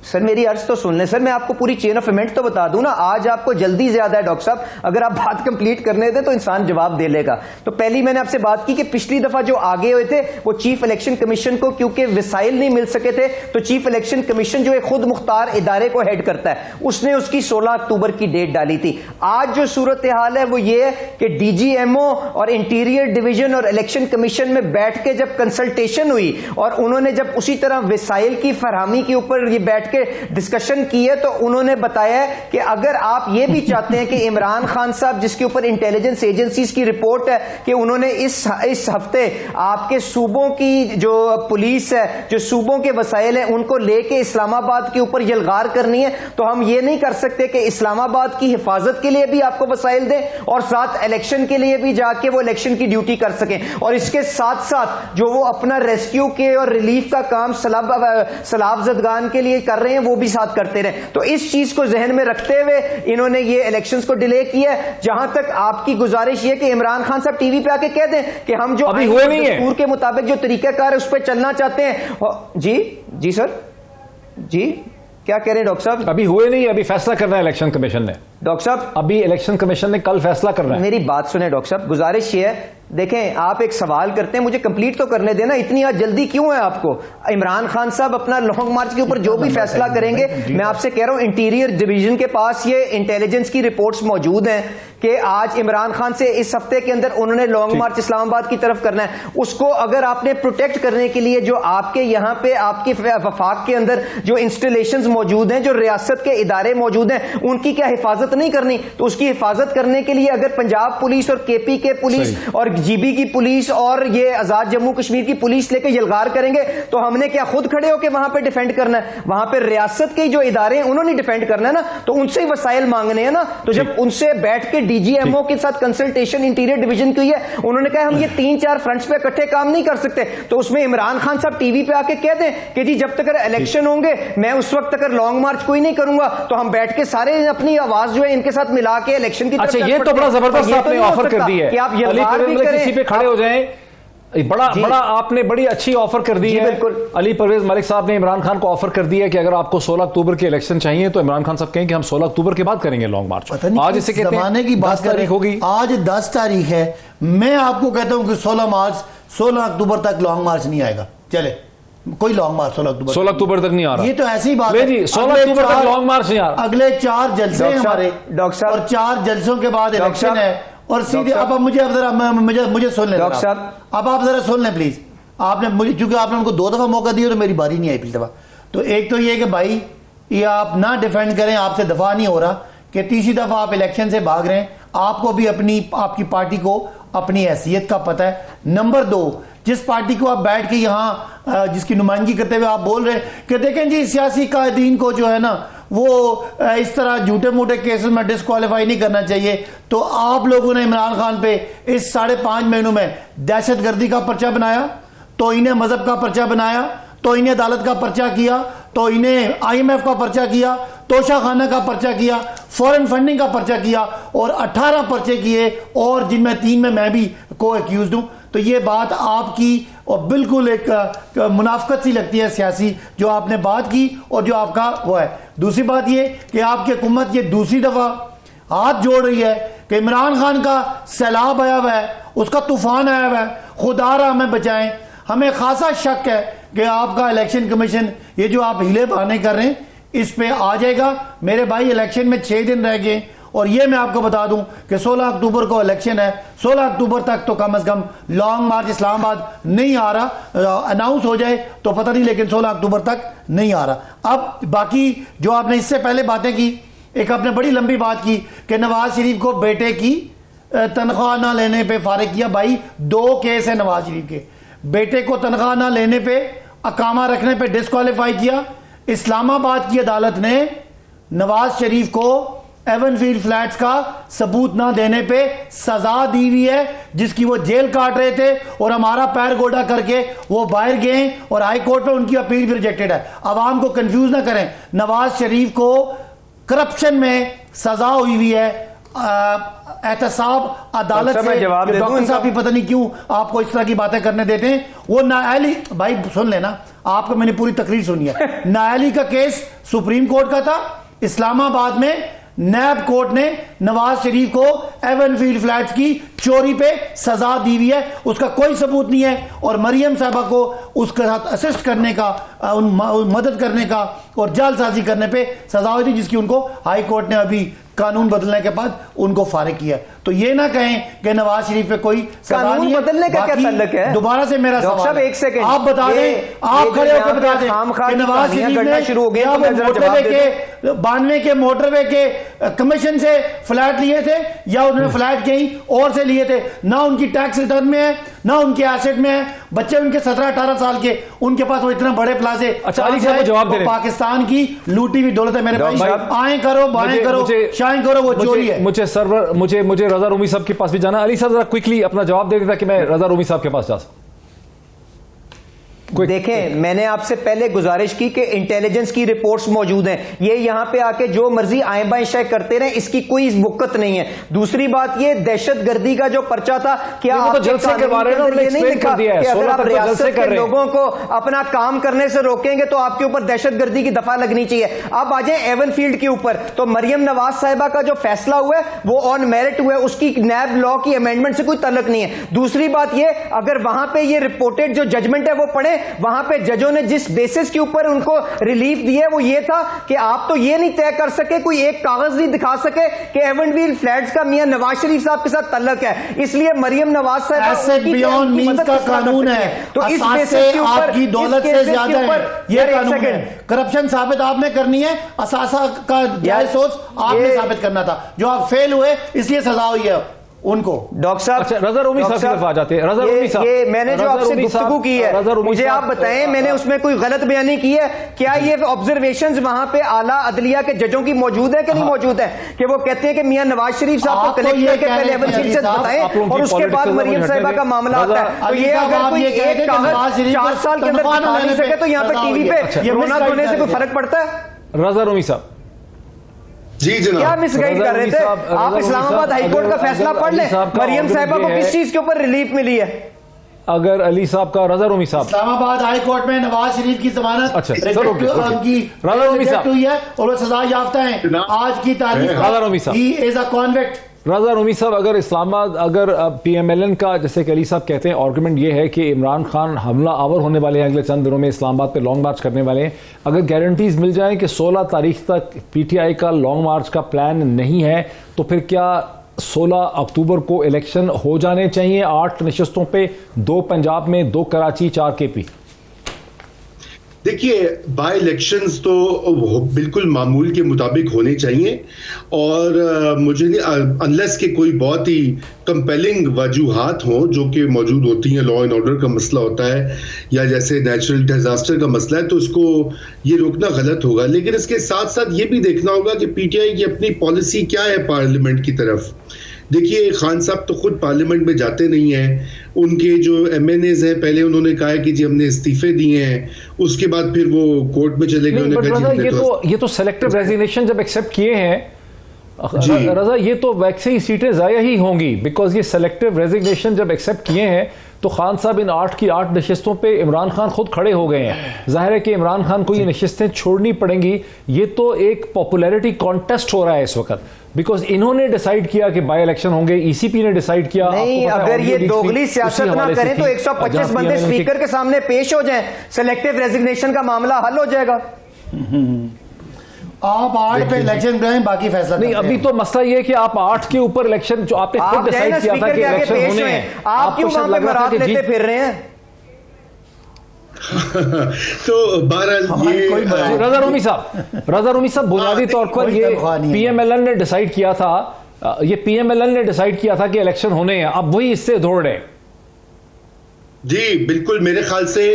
Speaker 6: सर मेरी अर्ज तो सुन लें सर, मैं आपको पूरी चेन ऑफ इवेंट तो बता दूं ना। आज आपको जल्दी ज्यादा है डॉक्टर साहब, अगर आप बात कंप्लीट करने दें तो इंसान जवाब दे लेगा। तो पहली मैंने आपसे बात की कि पिछली दफा जो आगे हुए थे वो चीफ इलेक्शन कमीशन को क्योंकि वसाइल नहीं मिल सके थे, तो चीफ इलेक्शन कमीशन जो एक खुद मुख्तार इदारे को हेड करता है, उसने उसकी 16 अक्टूबर की डेट डाली थी। आज जो सूरत हाल है वो ये है कि डीजीएमओ और इंटीरियर डिवीजन और इलेक्शन कमीशन में बैठ के जब कंसल्टेशन हुई और उन्होंने जब उसी तरह वसाइल की फरहमी के ऊपर ये बैठ डिस्कशन की है, तो उन्होंने बताया कि अगर आप ये भी चाहते हैं कि इमरान खान साहब, जिसके ऊपर इंटेलिजेंस एजेंसीज की रिपोर्ट है कि उन्होंने इस हफ्ते आपके सूबों की जो पुलिस है, जो सूबों के वसाइल हैं, उनको लेके इस्लामाबाद के ऊपर यलगार करनी है, तो हम ये नहीं कर सकते कि इस्लामाबाद की हिफाजत के लिए भी आपको वसाइल दें और साथ इलेक्शन के लिए भी जाके वो इलेक्शन की ड्यूटी कर सकें, और इसके साथ साथ जो वो अपना रेस्क्यू के और रिलीफ का काम सलाब जदगान के लिए कर रहे हैं वो भी साथ करते रहे। तो इस चीज को जहन में रखते हुए इन्होंने ये इलेक्शंस को डिले किया है। जहां तक आपकी गुजारिश ये कि इमरान खान साहब टीवी पे आके कह दें कि हम जो
Speaker 1: अभी हुए नहीं है,
Speaker 6: दस्तूर के मुताबिक जो तरीकाकार है उस पर चलना चाहते हैं। जी सर, जी क्या कह रहे हैं डॉक्टर साहब?
Speaker 1: अभी हुए नहीं, अभी फैसला करना है इलेक्शन कमीशन ने।
Speaker 6: डॉक्टर साहब,
Speaker 1: अभी इलेक्शन कमीशन ने कल फैसला करना है।
Speaker 6: मेरी बात सुने डॉक्टर साहब, गुजारिश ये है, देखें आप एक सवाल करते हैं, मुझे कंप्लीट तो करने देना, इतनी आज जल्दी क्यों है आपको? इमरान खान साहब अपना लॉन्ग मार्च के ऊपर जो भी फैसला करेंगे, मैं आपसे कह रहा हूं इंटीरियर डिवीजन के पास ये इंटेलिजेंस की रिपोर्ट्स मौजूद हैं कि आज इमरान खान से इस हफ्ते के अंदर उन्होंने लॉन्ग मार्च इस्लामाबाद की तरफ करना है। उसको अगर आपने प्रोटेक्ट करने के लिए जो आपके यहां पे आपके वफाक के अंदर जो इंस्टॉलेशंस मौजूद हैं, जो रियासत के इदारे मौजूद हैं, उनकी क्या हिफाजत नहीं करनी? तो उसकी हिफाजत करने के लिए अगर पंजाब पुलिस और केपी के पुलिस और जीबी की पुलिस और ये आजाद जम्मू कश्मीर की पुलिस लेके यलगार करेंगे, तो हमने क्या खुद खड़े होकर वहां पे डिफेंड करना है? वहां पे रियासत के जो इदारे हैं उन्होंने डिफेंड करना है ना, तो उनसे ही वसाइल मांगने हैं ना। तो जब उनसे बैठ के डीजीएमओ के साथ कंसल्टेशन इंटीरियर डिवीजन की है, उन्होंने कहा हम ये 3-4 फ्रंट्स पे इकट्ठे काम नहीं कर सकते, तो उसमें इमरान खान साहब टीवी पे आके कह दें कि जी जब तक इलेक्शन होंगे मैं उस वक्त तक लॉन्ग मार्च कोई नहीं करूंगा, तो हम बैठ के सारे अपनी आवाज जो है इनके साथ मिला के इलेक्शन की तरफ।
Speaker 1: अच्छा, ये तो बड़ा जबरदस्त आपने ऑफर कर दी है
Speaker 6: कि आप यलगार भी करें,
Speaker 1: किसी पे खड़े हो जाएं। बड़ा आपने बड़ी अच्छी ऑफर कर दी है।
Speaker 6: बिल्कुल,
Speaker 1: अली परवेज मलिक साहब ने इमरान खान को ऑफर कर दिया कि अगर आपको 16 अक्टूबर के इलेक्शन चाहिए तो इमरान खान साहब कहें कि हम 16 अक्टूबर के बाद करेंगे लॉन्ग मार्च।
Speaker 4: आज इसे कहते हैं की 10 तारीख होगी, आज 10 तारीख है। मैं आपको कहता हूं कि 16 अक्टूबर तक लॉन्ग मार्च नहीं आएगा। चले, कोई लॉन्ग मार्च 16
Speaker 1: अक्टूबर तक नहीं आ रहा।
Speaker 4: ये तो ऐसी बात है
Speaker 1: जी, 16 अक्टूबर तक लॉन्ग मार्च नहीं आ रहा।
Speaker 4: अगले 4 जलसे हैं हमारे
Speaker 6: डॉक्टर साहब,
Speaker 4: और 4 जलसों के बाद इलेक्शन है और सीधे अब मुझे सुन लें
Speaker 6: डॉक्टर साहब,
Speaker 4: अब आप जरा सुन लें प्लीज। आपने मुझे, क्योंकि आपने उनको 2 दफा मौका दिया तो मेरी बारी नहीं आई पिछली दफा। तो एक तो ये कि भाई ये आप ना डिफेंड करें, आपसे दफा नहीं हो रहा कि तीसरी दफा आप इलेक्शन से भाग रहे हैं। आपको भी आपकी पार्टी को अपनी हैसियत का पता है। नंबर 2, जिस पार्टी को आप बैठ के यहाँ जिसकी नुमाइंदगी करते हुए आप बोल रहे हैं कि देखें जी सियासी कायदीन को जो है ना वो इस तरह झूठे मूठे केसेस में डिस्क्वालीफाई नहीं करना चाहिए, तो आप लोगों ने इमरान खान पे इस 5.5 महीनों में दहशतगर्दी का पर्चा बनाया, तो इन्हें मजहब का पर्चा बनाया, तो इन्हें अदालत का पर्चा किया, तो इन्हें IMF का पर्चा किया, तोशाखाना का पर्चा किया, फॉरेन फंडिंग का पर्चा किया और 18 पर्चे किए, और जिनमें 3 में मैं भी को एक्यूज हूं। तो ये बात आपकी और बिल्कुल एक मुनाफकत सी लगती है सियासी, जो आपने बात की और जो आपका वो है। दूसरी बात ये कि आपकी हुकूमत ये दूसरी दफा हाथ जोड़ रही है कि इमरान खान का सैलाब आया हुआ है, उसका तूफान आया हुआ है, खुदारा हमें बचाएं। हमें खासा शक है कि आपका इलेक्शन कमीशन ये जो आप हिले बहाने कर रहे हैं इस पे आ जाएगा। मेरे भाई इलेक्शन में 6 दिन रह गए और ये मैं आपको बता दूं कि 16 अक्टूबर को इलेक्शन है, 16 अक्टूबर तक तो कम से कम लॉन्ग मार्च इस्लामाबाद नहीं आ रहा, अनाउंस हो जाए तो पता नहीं, लेकिन 16 अक्टूबर तक नहीं आ रहा। अब बाकी जो आपने इससे पहले बातें की, एक आपने बड़ी लंबी बात की कि नवाज शरीफ को बेटे की तनख्वाह ना लेने पे फारिग किया। भाई 2 केस है नवाज शरीफ के, बेटे को तनख्वाह ना लेने पे, अकामा रखने पे डिस्क्वालीफाई किया। इस्लामाबाद की अदालत ने नवाज शरीफ को एवनफील्ड फ्लैट्स का सबूत ना देने पे सजा दी हुई है, जिसकी वो जेल काट रहे थे और हमारा पैर गोडा करके वो बाहर गए और हाई कोर्ट में उनकी अपील भी रिजेक्टेड है। आवाम को कंफ्यूज ना करें, नवाज शरीफ को करप्शन में सजा हुई है एहतसाब अदालत से। डॉक्टर साहब भी पता नहीं क्यों आपको इस तरह की बातें करने देते हैं। वो नाअहली, भाई सुन लेना, आपको मैंने पूरी तकरीर सुनी है। नाअहली का केस सुप्रीम कोर्ट का था, इस्लामाबाद में नैब कोर्ट ने नवाज शरीफ को एवनफील्ड फ्लैट्स की चोरी पे सजा दी हुई है, उसका कोई सबूत नहीं है। और मरियम साहबा को उसके साथ असिस्ट करने का, मदद करने का और जालसाजी करने पे सजा हुई थी, जिसकी उनको हाई कोर्ट ने अभी कानून बदलने के बाद उनको फारिग किया। तो ये ना कहें कि नवाज शरीफ पे कोई सजा नहीं है।
Speaker 6: बदलने का क्या ताल्लुक है?
Speaker 4: दोबारा से मेरा सवाल है,
Speaker 6: 1 सेकंड
Speaker 4: आप बता दें, आप खड़े होकर बता दें कि नवाज शरीफ ने मोटरवे के 92 के मोटरवे के कमीशन से फ्लैट लिए थे या उन्होंने फ्लैट कहीं और से लिए थे? ना उनकी टैक्स रिटर्न में है, ना उनके एसेट में है। बच्चे उनके 17-18 साल के, उनके पास वो इतने बड़े प्लाजे।
Speaker 1: अच्छा, अली साहब जवाब दे रहे हैं।
Speaker 4: पाकिस्तान की लूटी हुई दौलत है मेरे भाई, आए करो बाएं करो शाएं करो, वो चोरी है।
Speaker 1: मुझे रजा रूमी साहब के पास भी जाना। अली साहब जरा क्विकली अपना जवाब दे देता कि मैं रजा रूमी साहब के पास जा सकता।
Speaker 6: देखें, मैंने आपसे पहले गुजारिश की कि इंटेलिजेंस की रिपोर्ट्स मौजूद हैं, ये यहां पे आके जो मर्जी आए बाएं शायद करते रहे, इसकी कोई मुक्कत नहीं है। दूसरी बात, ये दहशतगर्दी का जो पर्चा था, क्या आप
Speaker 1: जलसे के बारे में
Speaker 6: ये नहीं लिखा कि अगर आप रियासत के लोगों को अपना काम करने से रोकेंगे तो आपके ऊपर दहशतगर्दी की दफा लगनी चाहिए। अब आ जाए एवनफील्ड के ऊपर, तो मरियम नवाज साहिबा का जो फैसला हुआ है वो ऑन मेरिट हुआ है, उसकी नैब लॉ की अमेंडमेंट से कोई तल्लुक नहीं है। दूसरी बात, ये अगर वहां पे ये रिपोर्टेड जो जजमेंट है वो पढ़े, वहां पे जजों ने जिस बेसिस के ऊपर उनको रिलीफ दिया वो ये था कि आप तो ये नहीं तय कर सके, कोई एक कागज नहीं दिखा सके कि एवनफील्ड फ्लैट्स का मियां नवाज शरीफ साहब के साथ तल्लुक है, इसलिए मरियम नवाज साहब
Speaker 4: का कानून है, तो इस बेसिस के ऊपर आपकी दौलत से ज्यादा है ये कानून है। करप्शन साबित आपने करनी है, असासा का जायज सोच आपने साबित करना था, जो आप फेल हुए इसलिए सजा हुई है उनको।
Speaker 6: डॉक्टर साहब,
Speaker 1: अच्छा, रजा रूमी साहब की तरफ आ जाते हैं। रजा रूमी साहब,
Speaker 6: ये मैंने जो आपसे गुफ्तगू की है, मुझे आप बताएं, मैंने उसमें कोई गलत बयानी की है? क्या ये ऑब्जर्वेशंस वहां पे आला अदलिया के जजों की मौजूद है कि नहीं मौजूद है, कि वो कहते हैं कि मियां नवाज शरीफ साहब को कलेक्ट करके पहले एवनफील्ड से बताएं और उसके बाद मरियम साहिबा का मामला आता है? तो ये अगर कोई एक कागज 4 साल के अंदर दिखा नहीं सके तो यहाँ पे टीवी पे रोना धोने से कोई फर्क पड़ता है?
Speaker 1: रजा रूमी साहब,
Speaker 7: जी जनाब,
Speaker 6: क्या मिसगाइड कर रहे थे आप? इस्लामाबाद हाईकोर्ट का फैसला पढ़ लें, मरियम साहिबा को किस चीज के ऊपर रिलीफ मिली है?
Speaker 1: अगर अली साहब का, रजा रूमी साहब,
Speaker 4: इस्लामाबाद हाई कोर्ट में नवाज शरीफ की जमानत
Speaker 1: रजा रूमी साहब
Speaker 4: हुई है और वो सजा याफ्ता है आज की तारीख।
Speaker 1: रजा रूमी साहब,
Speaker 4: ही इज अ कॉन्विक्ट।
Speaker 1: रजा रूमी साहब, अगर इस्लामाबाद, अगर PMLN का, जैसे कि अली साहब कहते हैं, आर्गुमेंट ये है कि इमरान खान हमला आवर होने वाले हैं, अगले चंद दिनों में इस्लामाबाद पे लॉन्ग मार्च करने वाले हैं, अगर गारंटीज मिल जाए कि 16 तारीख तक PTI का लॉन्ग मार्च का प्लान नहीं है, तो फिर क्या 16 अक्टूबर को इलेक्शन हो जाने चाहिए 8 नशस्तों पे, 2 पंजाब में, 2 कराची, 4 KP?
Speaker 7: देखिए, बाय इलेक्शंस तो बिल्कुल मामूल के मुताबिक होने चाहिए और मुझे नहीं, अनलेस के कोई बहुत ही कंपेलिंग वजूहात हों जो कि मौजूद होती हैं, लॉ एंड ऑर्डर का मसला होता है या जैसे नेचुरल डिजास्टर का मसला है, तो इसको ये रोकना गलत होगा। लेकिन इसके साथ साथ ये भी देखना होगा कि PTI की अपनी पॉलिसी क्या है पार्लियामेंट की तरफ। देखिए, खान साहब तो खुद पार्लियामेंट में जाते नहीं हैं, उनके जो MNAs हैं पहले उन्होंने कहा है कि जी हमने इस्तीफे दिए हैं, उसके बाद फिर वो कोर्ट में चले गए।
Speaker 1: ये तो सेलेक्टिव रेजिग्नेशन जब एक्सेप्ट किए हैं रजा, ये तो वैसे ही सीटें जाया ही होंगी, बिकॉज ये सेलेक्टिव रेजिग्नेशन जब एक्सेप्ट किए हैं तो खान साहब इन 8 की 8 नशिस्तों पे इमरान खान खुद खड़े हो गए हैं। जाहिर है कि इमरान खान को ये नशिस्तें छोड़नी पड़ेंगी। ये तो एक पॉपुलैरिटी कॉन्टेस्ट हो रहा है इस वक्त, बिकॉज इन्होंने डिसाइड किया कि बाय इलेक्शन होंगे, ECP ने डिसाइड किया।
Speaker 6: नहीं, अगर ये दोगली सियासत ना करें तो 125 बंदे स्पीकर के सामने पेश हो जाएं, सेलेक्टिव रेजिग्नेशन का मामला हल हो जाएगा।
Speaker 4: आप 8 पे इलेक्शन कराएं, बाकी फैसला
Speaker 1: नहीं, अभी तो मसला ये है कि आप 8 के ऊपर इलेक्शन जो आपने खुद डिसाइड किया था कि इलेक्शन होने हैं,
Speaker 6: आप क्यों वहां पे बरात लेते फिर रहे हैं?
Speaker 7: तो बहरहाल ये
Speaker 1: रजा रूमी साहब बुनियादी तौर पर ये पीएमएलएन ने डिसाइड किया था कि इलेक्शन होने हैं, अब वही इससे दौड़ रहे हैं।
Speaker 7: जी बिल्कुल, मेरे ख्याल से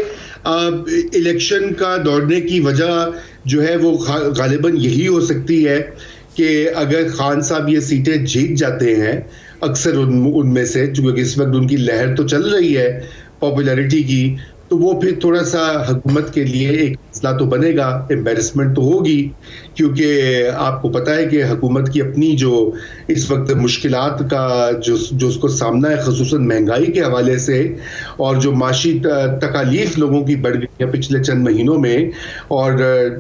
Speaker 7: इलेक्शन का दौड़ने की वजह जो है वो गालिबन यही हो सकती है कि अगर खान साहब ये सीटें जीत जाते हैं, अक्सर उनमें से, क्योंकि इस वक्त उनकी लहर तो चल रही है पॉपुलैरिटी की, तो वो फिर थोड़ा सा हुकूमत के लिए एक मसला तो बनेगा, एम्बेरसमेंट तो होगी, क्योंकि आपको पता है कि हुकूमत की अपनी जो इस वक्त मुश्किलात का जो उसको सामना है, ख़ुसूसन महंगाई के हवाले से, और जो माशी तकालीफ लोगों की बढ़ गई है पिछले चंद महीनों में, और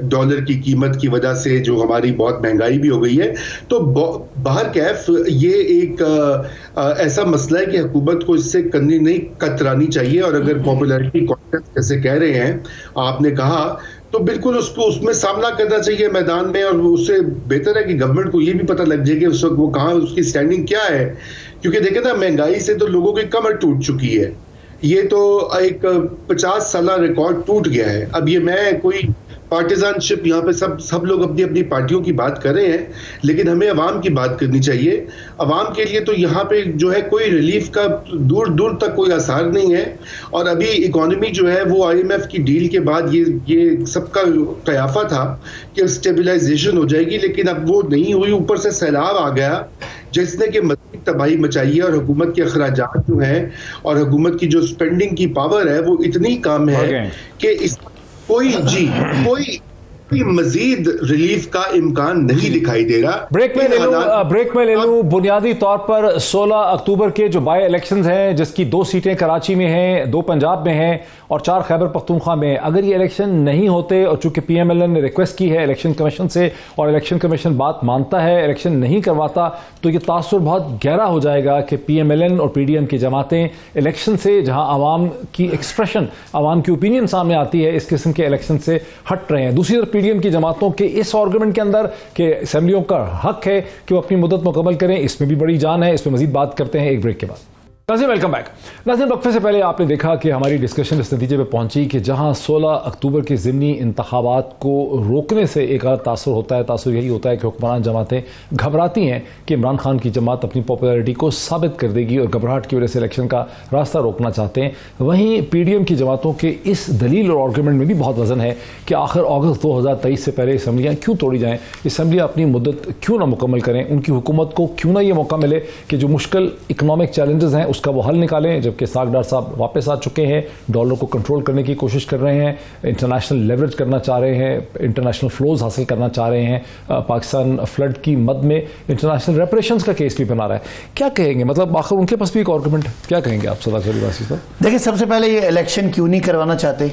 Speaker 7: डॉलर की कीमत की वजह से जो हमारी बहुत महंगाई भी हो गई है, तो बाहर कैफ ये एक ऐसा मसला है कि हुकूमत को इससे करनी नहीं कतरानी चाहिए। और अगर पॉपुलैरिटी कॉन्टेस्ट जैसे कह रहे हैं आपने कहा, तो बिल्कुल उसको उसमें सामना करना चाहिए मैदान में, और उससे बेहतर है कि गवर्नमेंट को ये भी पता लग जाए कि उस वक्त वो कहाँ, उसकी स्टैंडिंग क्या है। क्योंकि देखें ना, महंगाई से तो लोगों की कमर टूट चुकी है, ये तो एक 50 साल रिकॉर्ड टूट गया है। अब ये मैं कोई पार्टिजानशिप यहाँ पे सब लोग अपनी अपनी पार्टियों की बात कर रहे हैं, लेकिन हमें अवाम की बात करनी चाहिए। अवाम के लिए तो यहाँ पे जो है कोई रिलीफ का दूर दूर तक कोई आसार नहीं है। और अभी इकोनॉमी जो है वो IMF की डील के बाद ये सबका कयाफा था कि स्टेबलाइजेशन हो जाएगी, लेकिन अब वो नहीं हुई। ऊपर से सैलाब आ गया जिसने कि मज़ीद तबाही मचाई है, और हुकूमत के अखराजात जो हैं और हुकूमत की जो स्पेंडिंग की पावर है वो इतनी कम है कि इस कोई मजीद रिलीफ का इम्कान नहीं दिखाई दे रहा।
Speaker 1: ब्रेक में ले लूं। बुनियादी तौर पर 16 अक्टूबर के जो बाई इलेक्शंस हैं, जिसकी 2 सीटें कराची में हैं, 2 पंजाब में हैं और 4 खैबर पख्तूनख्वा में, अगर ये इलेक्शन नहीं होते, और चूंकि PMLN ने रिक्वेस्ट की है इलेक्शन कमीशन से और इलेक्शन कमीशन बात मानता है, इलेक्शन नहीं करवाता, तो ये तासुर बहुत गहरा हो जाएगा कि PMLN और PDM की जमातें इलेक्शन से, जहां आवाम की एक्सप्रेशन, आवाम की ओपिनियन सामने आती है, इस किस्म के इलेक्शन से हट रहे हैं। दूसरी तरफ PDM की जमातों के इस आर्गुमेंट के अंदर कि असेंबलियों का हक है कि वो अपनी मुद्दत मुकम्मल करें, इसमें भी बड़ी जान है। इस पर मजीद बात करते हैं एक ब्रेक के बाद। नाज़रीन वेलकम बैक। नाज़रीन, वक्फे से पहले आपने देखा कि हमारी डिस्कशन इस नतीजे पे पहुंची कि जहां 16 अक्टूबर के ज़िमनी इंतखाबात को रोकने से एक गलत तासुर होता है, तासुर यही होता है कि हुक्मरान जमातें घबराती हैं कि इमरान खान की जमात अपनी पॉपुलैरिटी को साबित कर देगी और घबराहट की वजह से इलेक्शन का रास्ता रोकना चाहते हैं। वहीं PDM की जमातों के इस दलील और आर्गूमेंट में भी बहुत वजन है कि आखिर अगस्त 2023 से पहले असम्बलियाँ क्यों तोड़ी जाएँ, असम्बलियाँ अपनी मुद्दत क्यों ना मुकम्मल करें, उनकी हुकूमत को क्यों ना ये मौका मिले कि जो मुश्किल इकनॉमिक चैलेंजेस हैं उसका वो हल निकालें, जबकि सागडार साहब वापस आ चुके हैं, डॉलर को कंट्रोल करने की कोशिश कर रहे हैं, इंटरनेशनल लेवरेज करना चाह रहे हैं, इंटरनेशनल फ्लोज हासिल करना चाह रहे हैं, पाकिस्तान फ्लड की मद में इंटरनेशनल रेपरेशंस का केस भी बना रहा है। क्या कहेंगे, मतलब आखिर उनके पास भी एक आर्गुमेंट, क्या कहेंगे आप सदाक अली वासी साहब?
Speaker 4: देखिए, सबसे पहले ये इलेक्शन क्यों नहीं करवाना चाहते,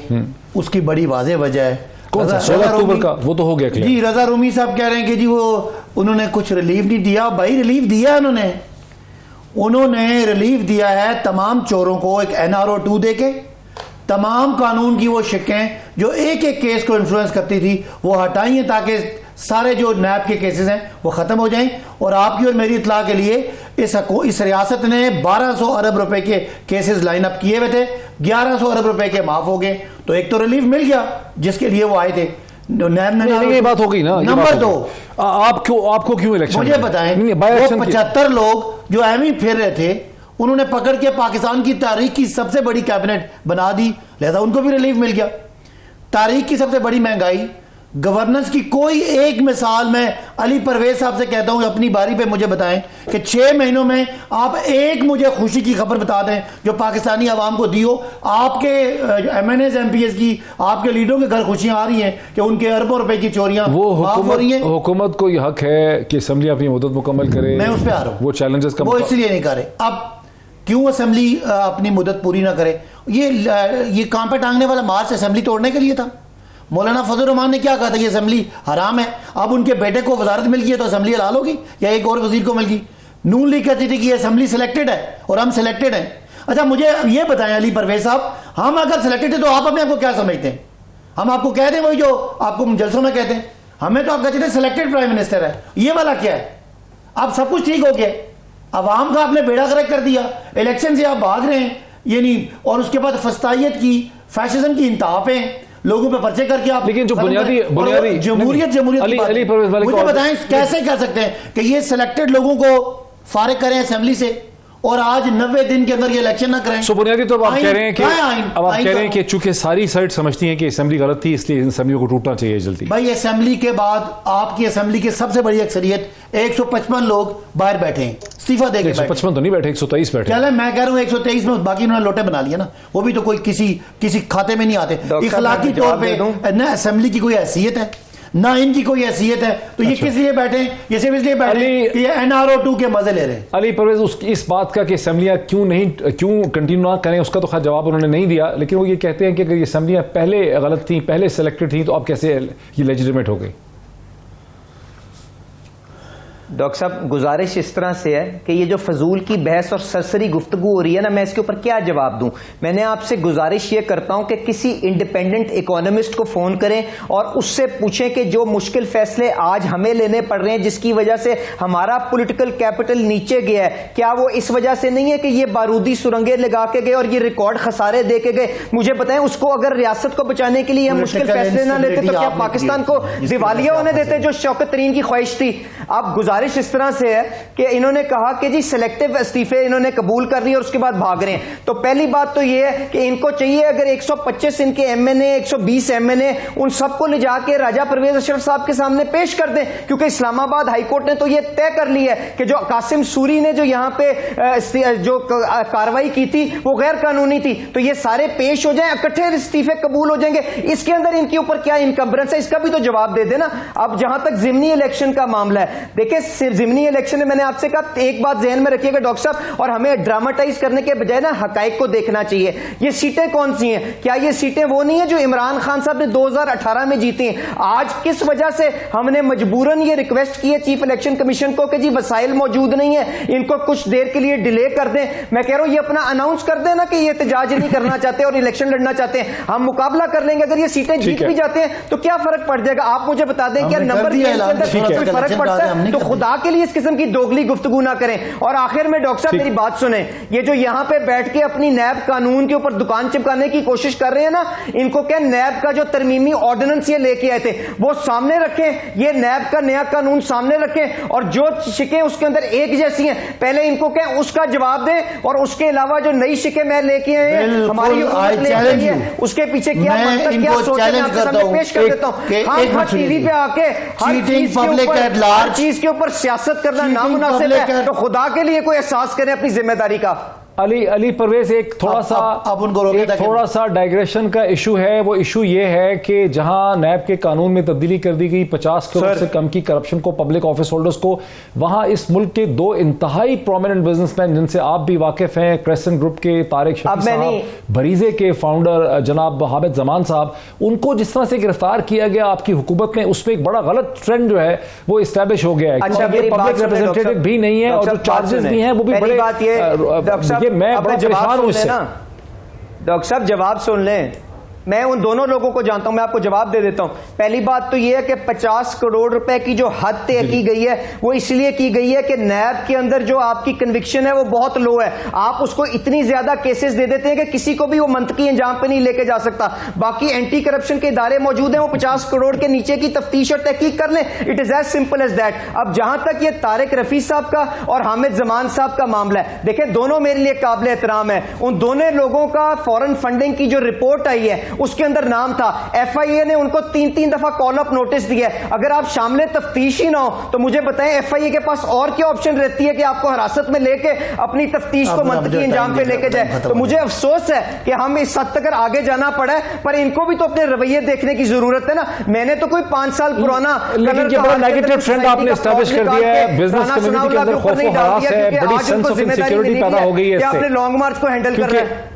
Speaker 4: उसकी बड़ी वाज़ेह वजह है।
Speaker 1: कौन सा? 16 अक्टूबर का वो तो हो गया क्लियर।
Speaker 4: जी, रजा रूमी साहब कह रहे हैं कि जी वो उन्होंने कुछ रिलीफ नहीं दिया। भाई रिलीफ दिया उन्होंने रिलीफ दिया है तमाम चोरों को एक NRO 2 देके, तमाम कानून की वो शिकें जो एक एक केस को इन्फ्लुएंस करती थी वो हटाई हैं, ताकि सारे जो नैब के केसेस हैं वो ख़त्म हो जाएं। और आपकी और मेरी इत्तला के लिए इस रियासत ने 1200 अरब रुपए के केसेस लाइन अप किए हुए थे, 1100 अरब रुपए के माफ़ हो गए, तो एक तो रिलीफ मिल गया जिसके लिए वो आए थे।
Speaker 1: ये बात हो गई ना।
Speaker 4: नंबर 2,
Speaker 1: आपको क्यों इलेक्शन,
Speaker 4: मुझे बताएं, वो 75 लोग जो एम ही फिर रहे थे उन्होंने पकड़ के पाकिस्तान की तारीख की सबसे बड़ी कैबिनेट बना दी, लिहाजा उनको भी रिलीफ मिल गया। तारीख की सबसे बड़ी महंगाई, गवर्नेंस की कोई एक मिसाल मैं अली परवेज साहब से कहता हूं अपनी बारी पे मुझे बताएं कि 6 महीनों में आप एक मुझे खुशी की खबर बता दें जो पाकिस्तानी आवाम को दी हो। आपके MNAs MPs की, आपके लीडरों के घर खुशियां आ रही हैं कि उनके अरबों रुपए की चोरियां माफ हो रही हैं।
Speaker 1: हुकूमत को यह हक है कि असेंबली अपनी मुद्दत मुकम्मल करे।
Speaker 4: मैं उस पर आ रहा हूं,
Speaker 1: वो चैलेंजेस का
Speaker 4: वो इसलिए नहीं करे। अब क्यों असेंबली अपनी मुद्दत पूरी ना करे? ये कान पे टांगने वाला मार्च असेंबली तोड़ने के लिए था। मौलाना फजल रहमान ने क्या कहा था, ये असेंबली हराम है। अब उनके बेटे को वजारत मिल गई है तो असेंबली हलाल होगी, या एक और वजीर को मिल गई। नून लीग कहती थी कि असेंबली सिलेक्टेड है और हम सिलेक्टेड हैं। अच्छा, मुझे ये बताएं अली परवेज साहब, हम अगर सिलेक्टेड है तो आप अपने आपको क्या समझते हैं? हम आपको कह दें वही जो आपको जलसों में कहते हैं? हमें तो आप कहते थे सिलेक्टेड प्राइम मिनिस्टर है, ये वाला क्या है? अब सब कुछ ठीक हो गया, अवाम का आपने बेड़ा गर्क कर दिया, इलेक्शन से आप भाग रहे हैं, ये नहीं, और उसके बाद फस्तायत की, फैशिज्म की इंतहा पे लोगों पे पर्चे करके आप,
Speaker 1: लेकिन जो बुनियादी
Speaker 4: जमहूरियत मुझे बताएं कैसे कह सकते हैं कि ये सिलेक्टेड लोगों को फारिग करें असेंबली से और आज 90 दिन के अंदर ये इलेक्शन ना करें?
Speaker 1: सो बुनियादी तौर पर आप कह रहे हैं कि अब आप कह रहे हैं कि चूंकि सारी साइड समझती हैं कि असेंबली गलत थी, इसलिए असेंबली को टूटना चाहिए जल्दी।
Speaker 4: भाई असेंबली के बाद आपकी असेंबली की सबसे बड़ी अक्सरियत 155 लोग बाहर बैठे हैं, इस्तीफा देके
Speaker 1: 155 तो नहीं बैठे, 123 बैठे।
Speaker 4: चले मैं कह रहा हूं 123 में बाकी उन्होंने लोटे बना लिया ना, वो भी तो कोई किसी खाते में नहीं आते। इखलाकी तौर पे न असेंबली की कोई हैसियत है ना इनकी कोई हैसियत है, तो ये किस लिए बैठे? ये सिर्फ इसलिए बैठे कि ये NRO 2 के मजे ले रहे हैं।
Speaker 1: अली परवेज इस बात का कि असेंबलियां क्यों कंटिन्यू ना करें, उसका तो खैर जवाब उन्होंने नहीं दिया, लेकिन वो ये कहते हैं कि अगर ये असेंबलियां पहले गलत थी, पहले सिलेक्टेड थी, तो अब कैसे ये लेजिटिमेट हो गई?
Speaker 6: डॉक्टर साहब गुजारिश इस तरह से है कि ये जो फजूल की बहस और सरसरी गुफ्तगू हो रही है ना, मैं इसके ऊपर क्या जवाब दूं? मैंने आपसे गुजारिश ये करता हूं कि किसी इंडिपेंडेंट इकोनॉमिस्ट को फोन करें और उससे पूछें कि जो मुश्किल फैसले आज हमें लेने पड़ रहे हैं, जिसकी वजह से हमारा पॉलिटिकल कैपिटल नीचे गया है, क्या वो इस वजह से नहीं है कि ये बारूदी सुरंगें लगा के गए और ये रिकॉर्ड खसारे दे के गए? मुझे बताएं, उसको अगर रियासत को बचाने के लिए मुश्किल फैसले ना लेते तो क्या पाकिस्तान को दिवालिया होने देते, जो शौकत तरीन की ख्वाहिश थी? आप गुजारिश इस तरह से है कि इन्होंने कहा कि जी सिलेक्टिव इस्तीफे इन्होंने कबूल कर लिए और उसके बाद भाग रहे हैं। तो पहली बात तो ये है कि इनको चाहिए अगर 125 इनके MNA, 120 MNA, उन सबको ले जाके राजा परवेज अशरफ साहब के सामने पेश कर दें, क्योंकि इस्लामाबाद हाईकोर्ट ने तो ये तय कर लिया है कि जो कासिम सूरी ने जो यहां पे जो कार्रवाई की थी वो गैर कानूनी थी, तो ये सारे पेश हो जाएं, इकट्ठे इस्तीफे कबूल हो जाएंगे। इसके अंदर इनके ऊपर क्या इनकम्बरेंस है, इसका भी तो जवाब दे देना। अब जहां तक जिमनी इलेक्शन का मामला है, देखिए जिमनी इलेक्शन में मैंने आपसे कहा एक बात ध्यान में रखिएगा डॉक्टर साहब, और हमें ड्रामेटाइज करने के बजाय ना हकाइक को देखना चाहिए। ये सीटें कौन सी हैं? क्या ये सीटें वो नहीं है जो इमरान खान साहब ने 2018 में जीती हैं? आज किस वजह से हमने मजबूरन ये रिक्वेस्ट की है चीफ इलेक्शन कमीशन को कि जी वसाइल मौजूद नहीं है, इनको कुछ देर के लिए डिले कर दें। मैं कह रहा हूं ये अपना अनाउंस कर देना कि ये एहतजाज नहीं करना चाहते और इलेक्शन लड़ना चाहते हैं, हम मुकाबला कर लेंगे। अगर ये सीटें जीत भी जाते हैं तो क्या फर्क पड़ जाएगा? आप मुझे बता दें क्या नंबर के अंदर कोई फर्क पड़ता है? तो खुदा के लिए इस किस्म की दोगली गुफ्तगू ना करें। और आखिर में डॉक्टर साहब मेरी बात सुने, ये जो यहां पे बैठ के अपनी नैब कानून के ऊपर दुकान चिपकाने की कोशिश कर रहे हैं ना, इनको क्या नैब का जो तरमीमी ऑर्डिनेंस ये लेके आए थे वो सामने रखें, ये नैब का नया कानून सामने रखें, और जो शिकें उसके अंदर एक जैसी हैं पहले इनको क्या उसका जवाब दें, और उसके अलावा जो नई शिकें मैं लेके आए हैं हमारी हुकूमत लेके आई है उसके पीछे क्या मतलब क्या सोचें आपके सामने पेश कर देता हूं। हर टीवी पे आके हर चीज के ऊपर सियासत करना नामुनासिब है, तो खुदा के लिए कोई एहसास करें अपनी जिम्मेदारी का।
Speaker 1: अली परवेज एक थोड़ा सा डाइग्रेशन का इशू है। वो इशू ये है कि जहां नैब के कानून में तब्दीली कर दी गई 50 करोड़ से कम की करप्शन को पब्लिक ऑफिस होल्डर्स को, वहां इस मुल्क के दो इंतहाई प्रोमिनेंट बिजनेसमैन जिनसे आप भी वाकिफ हैं, क्रेसेंट ग्रुप के तारिक शफी साहब, बरीजे के फाउंडर जनाब हामिद जमान साहब, उनको जिस तरह से गिरफ्तार किया गया आपकी हुकूमत में, उसमें एक बड़ा गलत ट्रेंड जो है वो इस्टेब्लिश हो गया है। पब्लिक रिप्रेजेंटेटिव भी नहीं है और जो चार्जेस भी हैं वो भी बड़े। मैं बड़ा परेशान हूं इससे।
Speaker 6: डॉक्टर साहब जवाब सुन लें, मैं उन दोनों लोगों को जानता हूं, मैं आपको जवाब दे देता हूं। पहली बात तो यह है कि 50 करोड़ रुपए की जो हद तय की गई है वो इसलिए की गई है कि नैब के अंदर जो आपकी कन्विक्शन है वो बहुत लो है। आप उसको इतनी ज्यादा केसेस दे देते हैं कि किसी को भी वो मंतकी अंजाम पे नहीं लेके जा सकता। बाकी एंटी करप्शन के इदारे मौजूद हैं, वो 50 करोड़ के नीचे की तफ्तीश और तहकीक कर लें। It is as simple as that. अब जहां तक ये तारिक रफी साहब का और हामिद जमान साहब का मामला है, देखें दोनों मेरे लिए काबिल एहतराम है। उन दोनों लोगों का फॉरेन फंडिंग की जो रिपोर्ट आई है उसके अंदर नाम था, FIA ने उनको 3-3 दफा कॉल अप नोटिस दिया। अगर आप शामिल तफ्तीश ही ना हो तो मुझे बताएं FIA के पास और क्या ऑप्शन रहती है कि आपको हिरासत में लेके अपनी तफ्तीश को मंतकी अंजाम पे लेके जाए। तो मुझे अफसोस है कि हम इस हद तक आगे जाना पड़ा है, पर इनको भी तो अपने रवैये देखने की जरूरत है ना। मैंने तो कोई 5 साल पुराना
Speaker 1: नेगेटिव ट्रेंड आपने एस्टैब्लिश कर दिया है, बिजनेस कम्युनिटी के अंदर खौफ व हरास है, बड़ी सेंस ऑफ इनसिक्योरिटी पैदा हो गई है,
Speaker 6: आपने लॉन्ग मार्च को हैंडल करना है।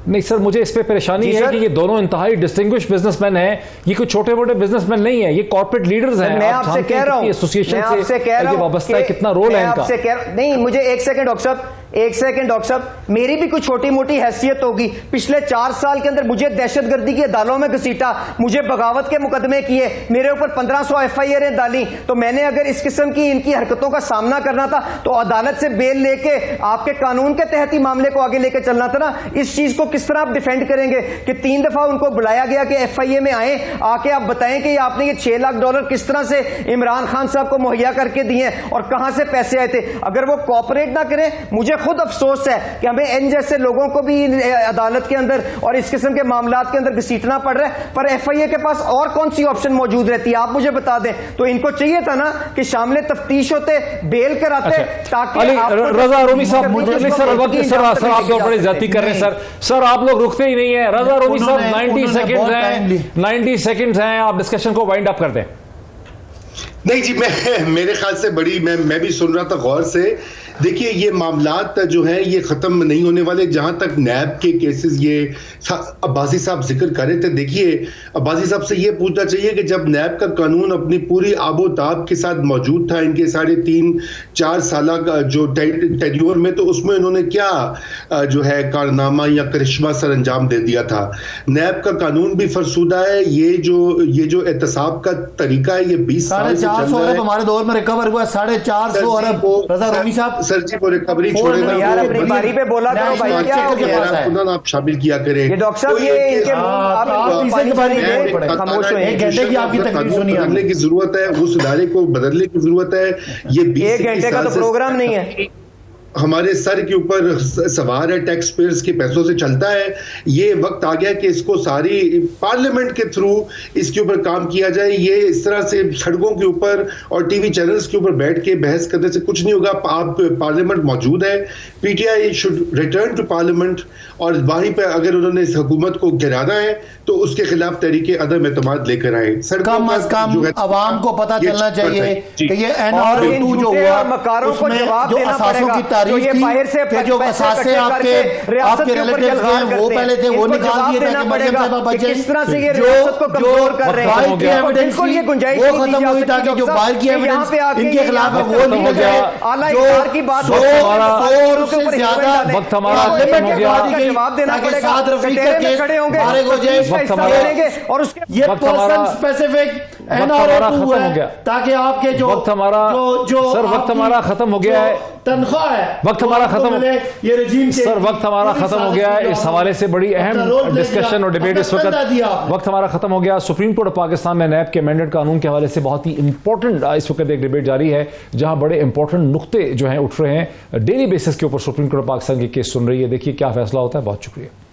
Speaker 1: नहीं सर, मुझे इस पे परेशानी है कि ये दोनों इंतहाई डिस्टिंग्विश बिजनेसमैन हैं, ये कोई छोटे मोटे बिजनेसमैन नहीं है, ये कॉर्पोरेट लीडर्स हैं।
Speaker 6: मैं आपसे कह रहा हूं,
Speaker 1: एसोसिएशन से वाबस्ता है, कितना रोल है इनका।
Speaker 6: नहीं, मुझे एक सेकंड डॉक्टर साहब, मेरी भी कोई छोटी मोटी हैसियत होगी। पिछले 4 साल के अंदर मुझे दहशतगर्दी की अदालतों में घसीटा, मुझे बगावत के मुकदमे किए, मेरे ऊपर 1500 FIR डाली। तो मैंने अगर इस किस्म की इनकी हरकतों का सामना करना था तो अदालत से बेल लेके आपके कानून के तहत ही मामले को आगे लेकर चलना था ना। इस चीज को किस तरह आप डिफेंड करेंगे कि 3 दफा उनको बुलाया गया कि FIA में आए, आके आप बताएं कि आपने ये $6 लाख किस तरह से इमरान खान साहब को मुहैया करके दिए और कहां से पैसे आए थे। अगर वो कॉपरेट ना करें, मुझे खुद अफसोस है कि हमें इन जैसे लोगों को भी अदालत के अंदर और इस किस्म के मामलात के अंदर घसीटना पड़ रहा है। पर FIA के पास और कौन सी ऑप्शन मौजूद रहती है, आप मुझे बता दें। तो इनको चाहिए था ना कि शामिल तफ्तीश होते, बेल कराते, ताकि
Speaker 1: रजा रूमी साहब, सर आप लोग बड़े जाती कर रहे हैं सर आप लोग रुकते ही नहीं है। रजा रूमी साहब 90 सेकंड्स हैं, आप डिस्कशन को वाइंड अप कर दें।
Speaker 7: नहीं जी, मेरे ख्याल से बड़ी मैं भी सुन रहा था गौर से। देखिए, ये मामलात जो हैं ये ख़त्म नहीं होने वाले जहां तक नैब के केसेस ये अब्बासी साहब जिक्र कर रहे थे। देखिए, अब्बासी साहब से ये पूछना चाहिए कि जब नैब का कानून अपनी पूरी आबोताब के साथ मौजूद था इनके 3.5-4 साल का जो टेन्योर में, तो उसमें इन्होंने क्या जो है कारनामा या करिश्मा सर अंजाम दे दिया था। नैब का कानून भी फरसूदा है। ये जो एहतसाब का तरीका है ये 20 साल से चल रहा है।
Speaker 4: हमारे दौर में रिकवर हुआ 450 अरब। रजा रूमी साहब
Speaker 7: सर जी वो रिकवरी छोड़े ना,
Speaker 6: यार अपनी बारी पे बोला करो भाई, क्या हो गया?
Speaker 7: आप शामिल किया करें।
Speaker 6: ये डॉक्टर साहब ये इनके
Speaker 4: खामोश हो, 1 घंटे की आपकी तकलीफ सुनी,
Speaker 7: बदलने की जरूरत है, उस इदारे को बदलने की जरूरत है। ये
Speaker 6: 1 घंटे का तो प्रोग्राम नहीं है,
Speaker 7: हमारे सर के ऊपर सवार है, टैक्स पेयर्स के पैसों से चलता है। ये वक्त आ गया कि इसको सारी पार्लियामेंट के थ्रू इसके ऊपर काम किया जाए। ये इस तरह से सड़कों के ऊपर और टीवी चैनल्स के ऊपर बैठ के बहस करने से कुछ नहीं होगा। आप पार्लियामेंट मौजूद है, PTI should return to parliament, और वहीं पर अगर उन्होंने इस हुकूमत को गिराना है तो उसके खिलाफ तरीके अदम एतमाद लेकर आए।
Speaker 4: कम अज कम अवाम को पता चलना चाहिए कि ये NRO2 जो हुआ उसमें जो असासों की तारीफ थी, जो असासे आपके रिलेटिव्स हैं वो पहले थे, वो निकाल दिए ताकि मरियम साहिबा बचे।
Speaker 6: किस तरह से ये रियासत को कमजोर कर रहे हैं,
Speaker 4: बाहर की एविडेंस
Speaker 6: बिल्कुल ये गुंजाइश
Speaker 4: वो खत्म हुई ताकि जो बाहर की एविडेंस इनके खिलाफ है वो नहीं गया।
Speaker 6: आला इख्तियार की बात
Speaker 4: 100 से ज्यादा
Speaker 1: वक्त हमारा खत्म हो गया,
Speaker 6: जवाब देना पड़ेगा।
Speaker 4: साद रफीक का केस
Speaker 6: खड़े होंगे और उसके
Speaker 4: ये पर्सन स्पेसिफिक NRO2 है ताकि आपके जो
Speaker 1: वक्त हमारा सर वक्त हमारा खत्म हो गया है,
Speaker 4: तनख्वाह है
Speaker 1: वक्त हमारा खत्म,
Speaker 4: ये रजीम के
Speaker 1: सर वक्त हमारा खत्म हो गया है। इस हवाले से बड़ी अहम डिस्कशन और डिबेट इस वक्त हमारा खत्म हो गया। सुप्रीम कोर्ट पाकिस्तान में नैब के अमेंडमेंट कानून के हवाले से बहुत ही इंपॉर्टेंट इस वक्त एक डिबेट जारी है जहां बड़े इंपॉर्टेंट नुक्ते जो हैं उठ रहे हैं। डेली बेसिस के ऊपर सुप्रीम कोर्ट पाकिस्तान के केस सुन रही है। देखिए क्या फैसला होता है। बहुत शुक्रिया।